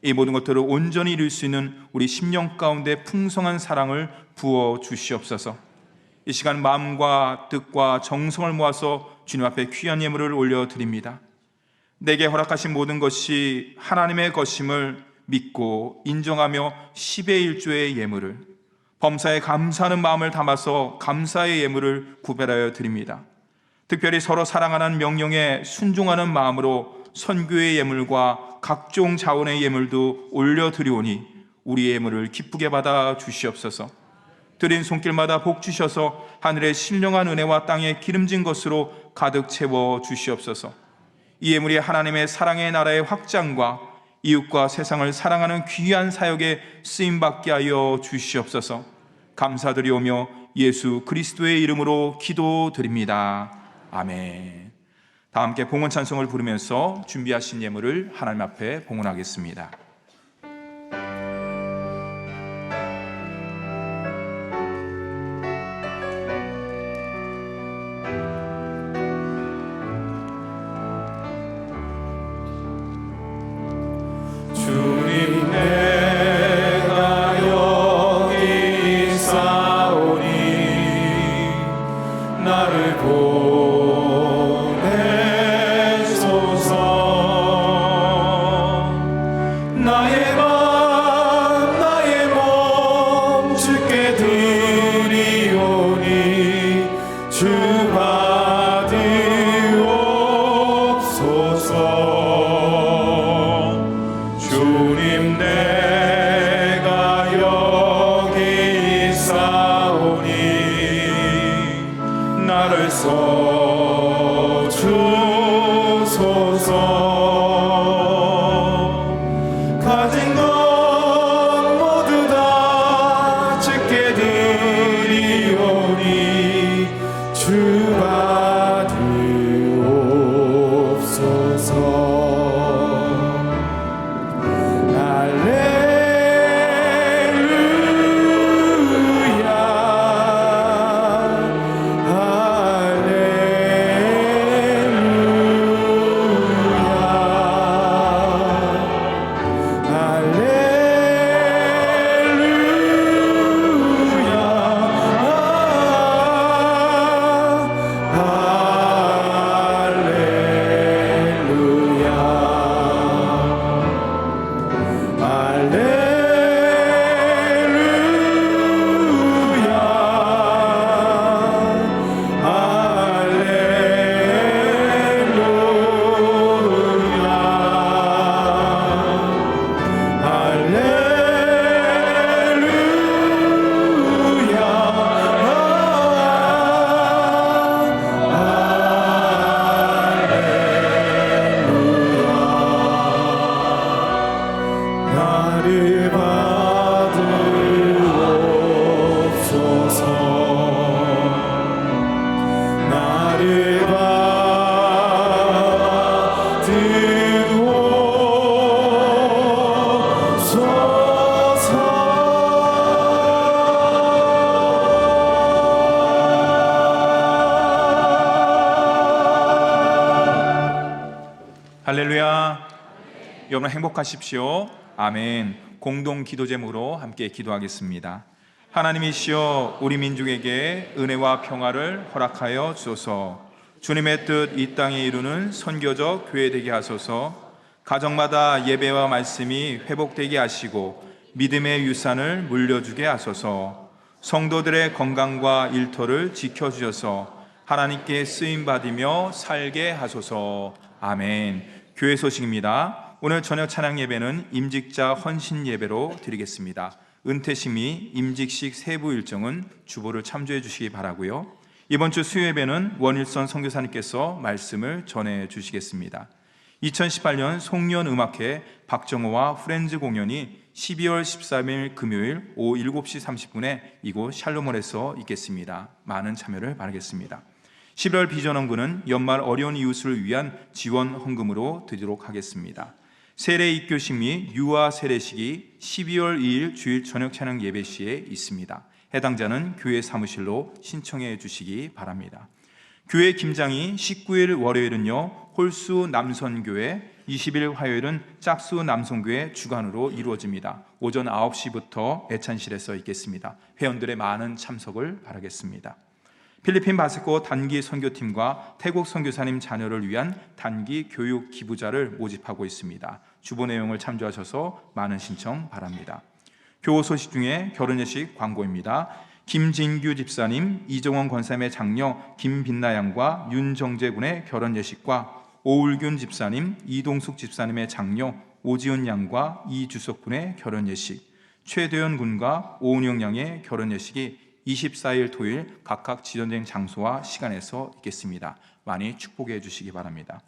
이 모든 것들을 온전히 이룰 수 있는 우리 심령 가운데 풍성한 사랑을 부어 주시옵소서. 이 시간 마음과 뜻과 정성을 모아서 주님 앞에 귀한 예물을 올려드립니다. 내게 허락하신 모든 것이 하나님의 것임을 믿고 인정하며 10의 1조의 예물을 범사에 감사하는 마음을 담아서 감사의 예물을 구별하여 드립니다. 특별히 서로 사랑하는 명령에 순종하는 마음으로 선교의 예물과 각종 자원의 예물도 올려드리오니 우리의 예물을 기쁘게 받아 주시옵소서. 드린 손길마다 복 주셔서 하늘의 신령한 은혜와 땅의 기름진 것으로 가득 채워 주시옵소서. 이 예물이 하나님의 사랑의 나라의 확장과 이웃과 세상을 사랑하는 귀한 사역에 쓰임받게 하여 주시옵소서. 감사드리오며 예수 그리스도의 이름으로 기도드립니다. 아멘. 다 함께 봉헌 찬송을 부르면서 준비하신 예물을 하나님 앞에 봉헌하겠습니다. 주님 내가 여기 있사오니 나를 보내소서. 나의 맘 나의 몸 주께 드리오니 주 받으옵소서. 주님 여러분 행복하십시오. 아멘. 공동 기도 제목으로 함께 기도하겠습니다. 하나님이시여, 우리 민족에게 은혜와 평화를 허락하여 주소서. 주님의 뜻 이 땅에 이루는 선교적 교회 되게 하소서. 가정마다 예배와 말씀이 회복되게 하시고 믿음의 유산을 물려주게 하소서. 성도들의 건강과 일터를 지켜주셔서 하나님께 쓰임받으며 살게 하소서. 아멘. 교회 소식입니다. 오늘 저녁 찬양 예배는 임직자 헌신 예배로 드리겠습니다. 은퇴식 및 임직식 세부 일정은 주보를 참조해 주시기 바라고요. 이번 주 수요 예배는 원일선 선교사님께서 말씀을 전해 주시겠습니다. 2018년 송년 음악회 박정호와 프렌즈 공연이 12월 13일 금요일 오후 7시 30분에 이곳 샬롬홀에서 있겠습니다. 많은 참여를 바라겠습니다. 11월 비전헌금은 연말 어려운 이웃을 위한 지원 헌금으로 드리도록 하겠습니다. 세례 입교식 및 유아 세례식이 12월 2일 주일 저녁 찬양 예배 시에 있습니다. 해당자는 교회 사무실로 신청해 주시기 바랍니다. 교회 김장이 19일 월요일은요 홀수 남선교회, 20일 화요일은 짝수 남성교회 주관으로 이루어집니다. 오전 9시부터 애찬실에서 있겠습니다. 회원들의 많은 참석을 바라겠습니다. 필리핀 바스코 단기 선교팀과 태국 선교사님 자녀를 위한 단기 교육 기부자를 모집하고 있습니다. 주보 내용을 참조하셔서 많은 신청 바랍니다. 교우 소식 중에 결혼 예식 광고입니다. 김진규 집사님, 이정원 권사님의 장녀 김빛나 양과 윤정재 군의 결혼 예식과 오울균 집사님, 이동숙 집사님의 장녀 오지은 양과 이주석 군의 결혼 예식, 최대현 군과 오은영 양의 결혼 예식이 24일 토요일 각각 지정된 장소와 시간에서 있겠습니다. 많이 축복해 주시기 바랍니다.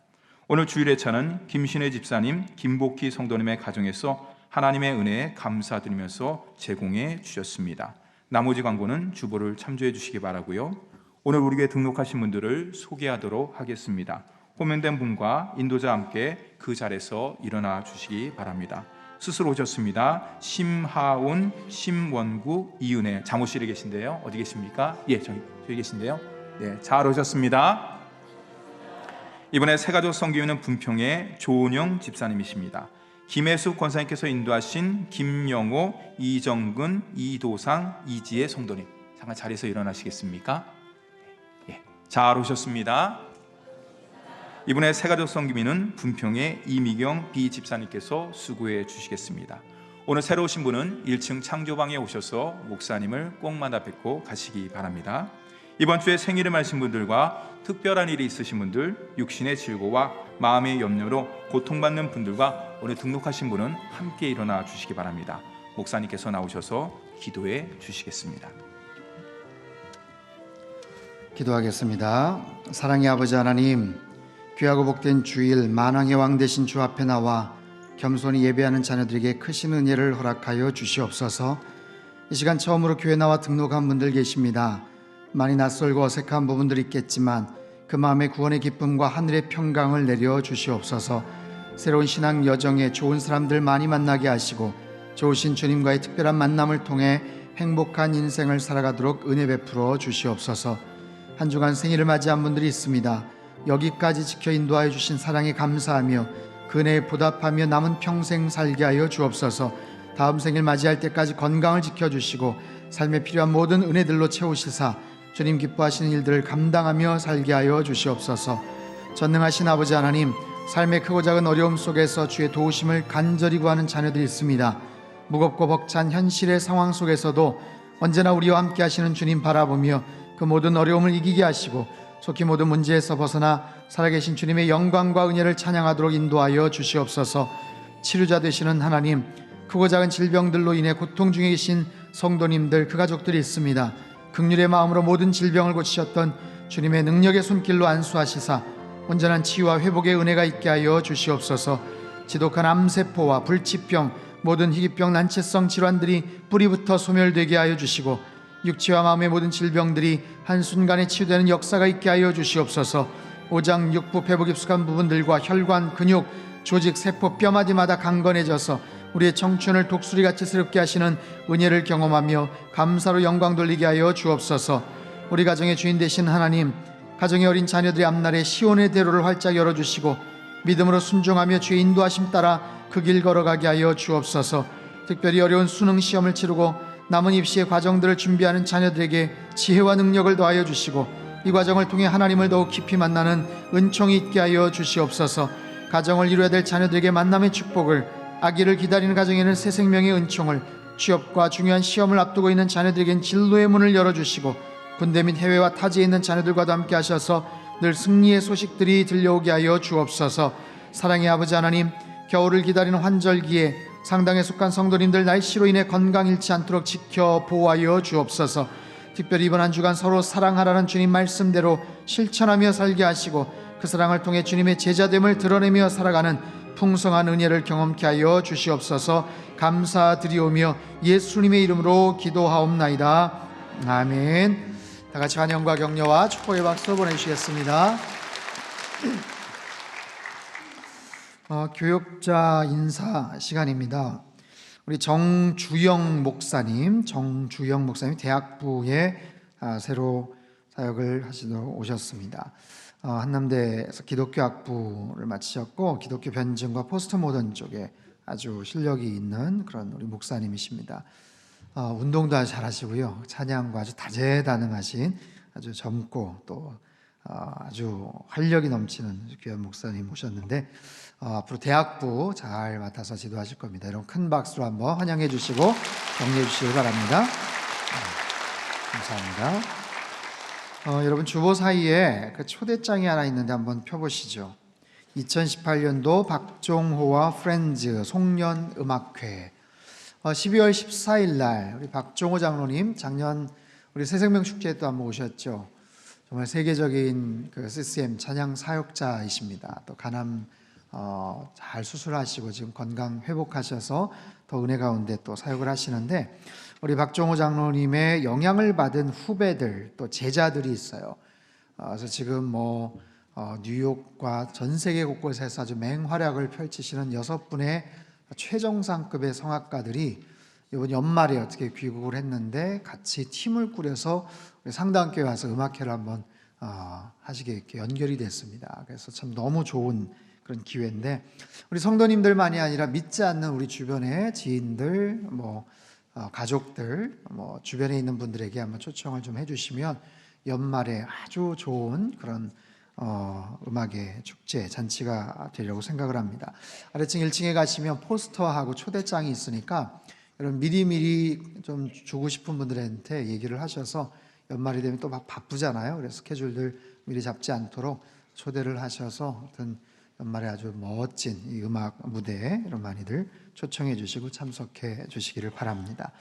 오늘 주일의 차는 김신혜 집사님, 김복희 성도님의 가정에서 하나님의 은혜에 감사드리면서 제공해 주셨습니다. 나머지 광고는 주보를 참조해 주시기 바라고요. 오늘 우리에게 등록하신 분들을 소개하도록 하겠습니다. 호명된 분과 인도자와 함께 그 자리에서 일어나 주시기 바랍니다. 스스로 오셨습니다. 심하온, 심원구, 이은혜 사무실에 계신데요. 어디 계십니까? 예, 저기 계신데요. 네, 잘 오셨습니다. 이번에 새가족 성교회는 분평의 조은영 집사님이십니다. 김혜숙 권사님께서 인도하신 김영호, 이정근, 이도상, 이지혜 성도님, 잠깐 자리에서 일어나시겠습니까? 예, 잘 오셨습니다. 이번에 새가족 성교회는 분평의 이미경 B 집사님께서 수고해 주시겠습니다. 오늘 새로 오신 분은 1층 창조방에 오셔서 목사님을 꼭 만나 뵙고 가시기 바랍니다. 이번 주에 생일을 맞으신 분들과 특별한 일이 있으신 분들, 육신의 질고와 마음의 염려로 고통받는 분들과 오늘 등록하신 분은 함께 일어나 주시기 바랍니다. 목사님께서 나오셔서 기도해 주시겠습니다. 기도하겠습니다. 사랑의 아버지 하나님, 귀하고 복된 주일 만왕의 왕 되신 주 앞에 나와 겸손히 예배하는 자녀들에게 크신 은혜를 허락하여 주시옵소서. 이 시간 처음으로 교회 나와 등록한 분들 계십니다. 많이 낯설고 어색한 부분들이 있겠지만 그 마음의 구원의 기쁨과 하늘의 평강을 내려 주시옵소서. 새로운 신앙 여정에 좋은 사람들 많이 만나게 하시고 좋으신 주님과의 특별한 만남을 통해 행복한 인생을 살아가도록 은혜 베풀어 주시옵소서. 한 주간 생일을 맞이한 분들이 있습니다. 여기까지 지켜 인도하여 주신 사랑에 감사하며 그 은혜에 보답하며 남은 평생 살게 하여 주옵소서. 다음 생일 맞이할 때까지 건강을 지켜주시고 삶에 필요한 모든 은혜들로 채우시사 주님 기뻐하시는 일들을 감당하며 살게 하여 주시옵소서. 전능하신 아버지 하나님, 삶의 크고 작은 어려움 속에서 주의 도우심을 간절히 구하는 자녀들이 있습니다. 무겁고 벅찬 현실의 상황 속에서도 언제나 우리와 함께 하시는 주님 바라보며 그 모든 어려움을 이기게 하시고 속히 모든 문제에서 벗어나 살아계신 주님의 영광과 은혜를 찬양하도록 인도하여 주시옵소서. 치료자 되시는 하나님, 크고 작은 질병들로 인해 고통 중에 계신 성도님들, 그 가족들이 있습니다. 긍휼의 마음으로 모든 질병을 고치셨던 주님의 능력의 손길로 안수하시사 온전한 치유와 회복의 은혜가 있게 하여 주시옵소서. 지독한 암세포와 불치병, 모든 희귀병, 난치성 질환들이 뿌리부터 소멸되게 하여 주시고 육체와 마음의 모든 질병들이 한순간에 치유되는 역사가 있게 하여 주시옵소서. 오장, 육부, 배부 깊숙한 부분들과 혈관, 근육, 조직, 세포, 뼈마디마다 강건해져서 우리의 청춘을 독수리같이 새롭게 하시는 은혜를 경험하며 감사로 영광 돌리게 하여 주옵소서. 우리 가정의 주인 되신 하나님, 가정의 어린 자녀들의 앞날에 시온의 대로를 활짝 열어주시고 믿음으로 순종하며 주의 인도하심 따라 그 길 걸어가게 하여 주옵소서. 특별히 어려운 수능 시험을 치르고 남은 입시의 과정들을 준비하는 자녀들에게 지혜와 능력을 더하여 주시고 이 과정을 통해 하나님을 더욱 깊이 만나는 은총이 있게 하여 주시옵소서. 가정을 이루어야 될 자녀들에게 만남의 축복을, 아기를 기다리는 가정에는 새 생명의 은총을, 취업과 중요한 시험을 앞두고 있는 자녀들에겐 진로의 문을 열어주시고 군대 및 해외와 타지에 있는 자녀들과도 함께 하셔서 늘 승리의 소식들이 들려오게 하여 주옵소서. 사랑의 아버지 하나님, 겨울을 기다리는 환절기에 상당에 속한 성도님들 날씨로 인해 건강 잃지 않도록 지켜 보호하여 주옵소서. 특별히 이번 한 주간 서로 사랑하라는 주님 말씀대로 실천하며 살게 하시고 그 사랑을 통해 주님의 제자됨을 드러내며 살아가는 풍성한 은혜를 경험케 하여 주시옵소서. 감사드리오며 예수님의 이름으로 기도하옵나이다. 아멘. 다 같이 환영과 격려와 축복의 박수 보내주시겠습니다. 교역자 인사 시간입니다. 우리 정주영 목사님 대학부에 새로 사역을 하시러 오셨습니다. 한남대에서 기독교 학부를 마치셨고 기독교 변증과 포스트 모던 쪽에 아주 실력이 있는 그런 우리 목사님이십니다. 운동도 아주 잘하시고요, 찬양과 아주 다재다능하신 아주 젊고 또 아주 활력이 넘치는 귀한 목사님 모셨는데 앞으로 대학부 잘 맡아서 지도하실 겁니다. 여러분 큰 박수로 한번 환영해 주시고 격려해 주시기 바랍니다. 감사합니다. 여러분 주보 사이에 그 초대장이 하나 있는데 한번 펴보시죠. 2018년도 박종호와 프렌즈 송년 음악회 12월 14일 날 우리 박종호 장로님 작년 우리 새생명 축제에 또 한번 오셨죠. 정말 세계적인 그 CCM 찬양 사역자이십니다. 또 간암 잘 수술하시고 지금 건강 회복하셔서 더 은혜 가운데 또 사역을 하시는데 우리 박종호 장로님의 영향을 받은 후배들 또 제자들이 있어요. 그래서 지금 뉴욕과 전 세계 곳곳에서 아주 맹활약을 펼치시는 6분의 최정상급의 성악가들이 이번 연말에 어떻게 귀국을 했는데 같이 팀을 꾸려서 상당교회 와서 음악회를 한번 하시게 이렇게 연결이 됐습니다. 그래서 참 너무 좋은 그런 기회인데 우리 성도님들만이 아니라 믿지 않는 우리 주변의 지인들, 가족들, 주변에 있는 분들에게 한번 초청을 좀 해주시면 연말에 아주 좋은 그런 음악의 축제 잔치가 되려고 생각을 합니다. 아래층 1층에 가시면 포스터하고 초대장이 있으니까 여러분 미리미리 좀 주고 싶은 분들한테 얘기를 하셔서 연말이 되면 또 막 바쁘잖아요. 그래서 스케줄들 미리 잡지 않도록 초대를 하셔서 하여튼 연말에 아주 멋진 이 음악 무대에 여러분 많이들 초청해 주시고 참석해 주시기를 바랍니다.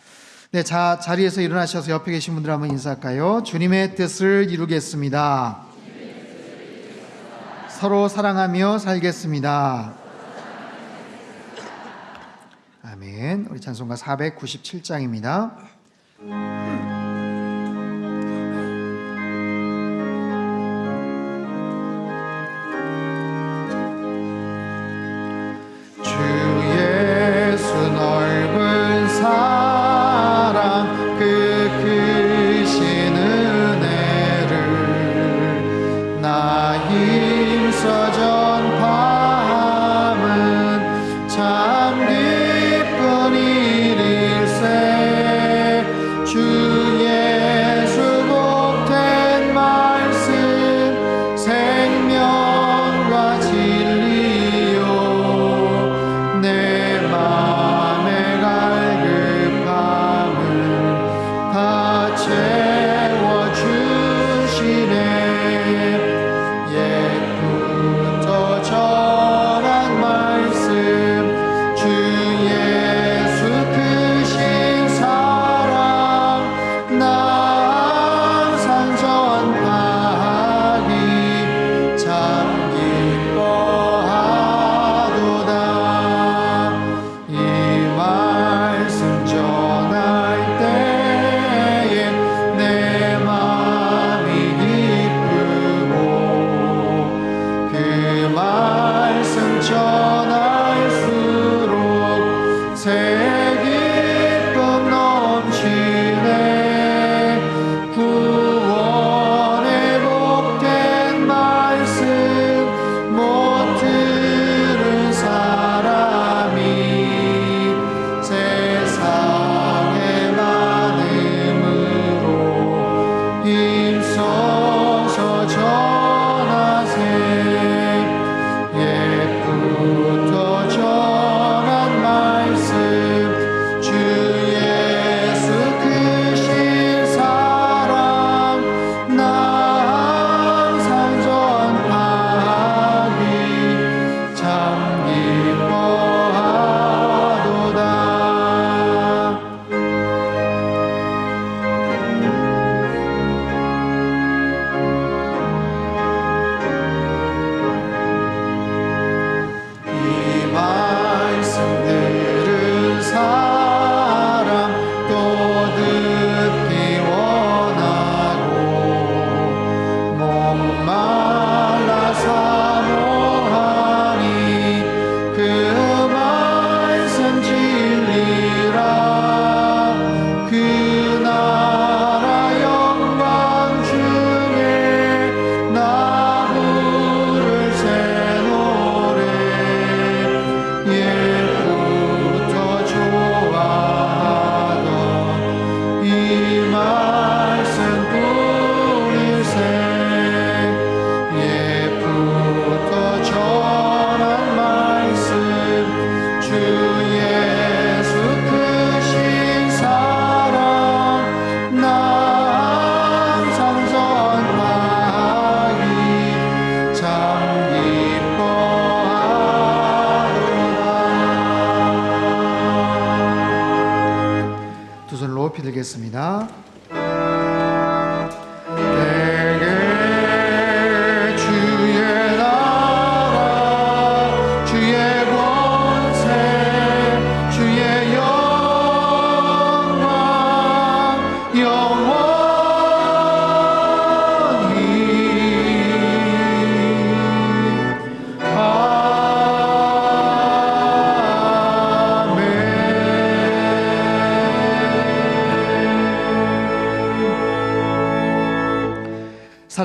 네, 자리에서 일어나셔서 옆에 계신 분들 한번 인사할까요? 주님의 뜻을 이루겠습니다. 서로 사랑하며 살겠습니다. 아멘. 우리 찬송가 497장입니다. 주 예수 넓은 사랑 그 크신 은혜를 나 힘써 전파함은 참 기쁜 일일세. 주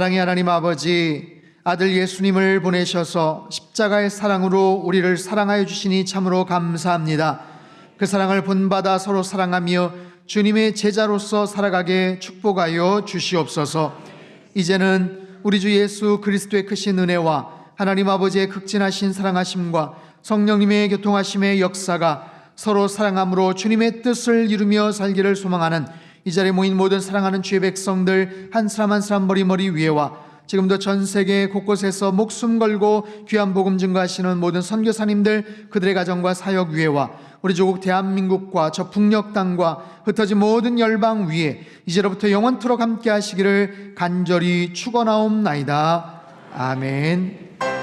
사랑의 하나님 아버지, 아들 예수님을 보내셔서 십자가의 사랑으로 우리를 사랑하여 주시니 참으로 감사합니다. 그 사랑을 본받아 서로 사랑하며 주님의 제자로서 살아가게 축복하여 주시옵소서. 이제는 우리 주 예수 그리스도의 크신 은혜와 하나님 아버지의 극진하신 사랑하심과 성령님의 교통하심의 역사가 서로 사랑함으로 주님의 뜻을 이루며 살기를 소망하는 이 자리에 모인 모든 사랑하는 주의 백성들 한 사람 한 사람 머리 위에와 지금도 전 세계 곳곳에서 목숨 걸고 귀한 복음 증거하시는 모든 선교사님들 그들의 가정과 사역 위에와 우리 조국 대한민국과 저 북녘 땅과 흩어진 모든 열방 위에 이제로부터 영원토록 함께 하시기를 간절히 축원하옵나이다. 아멘.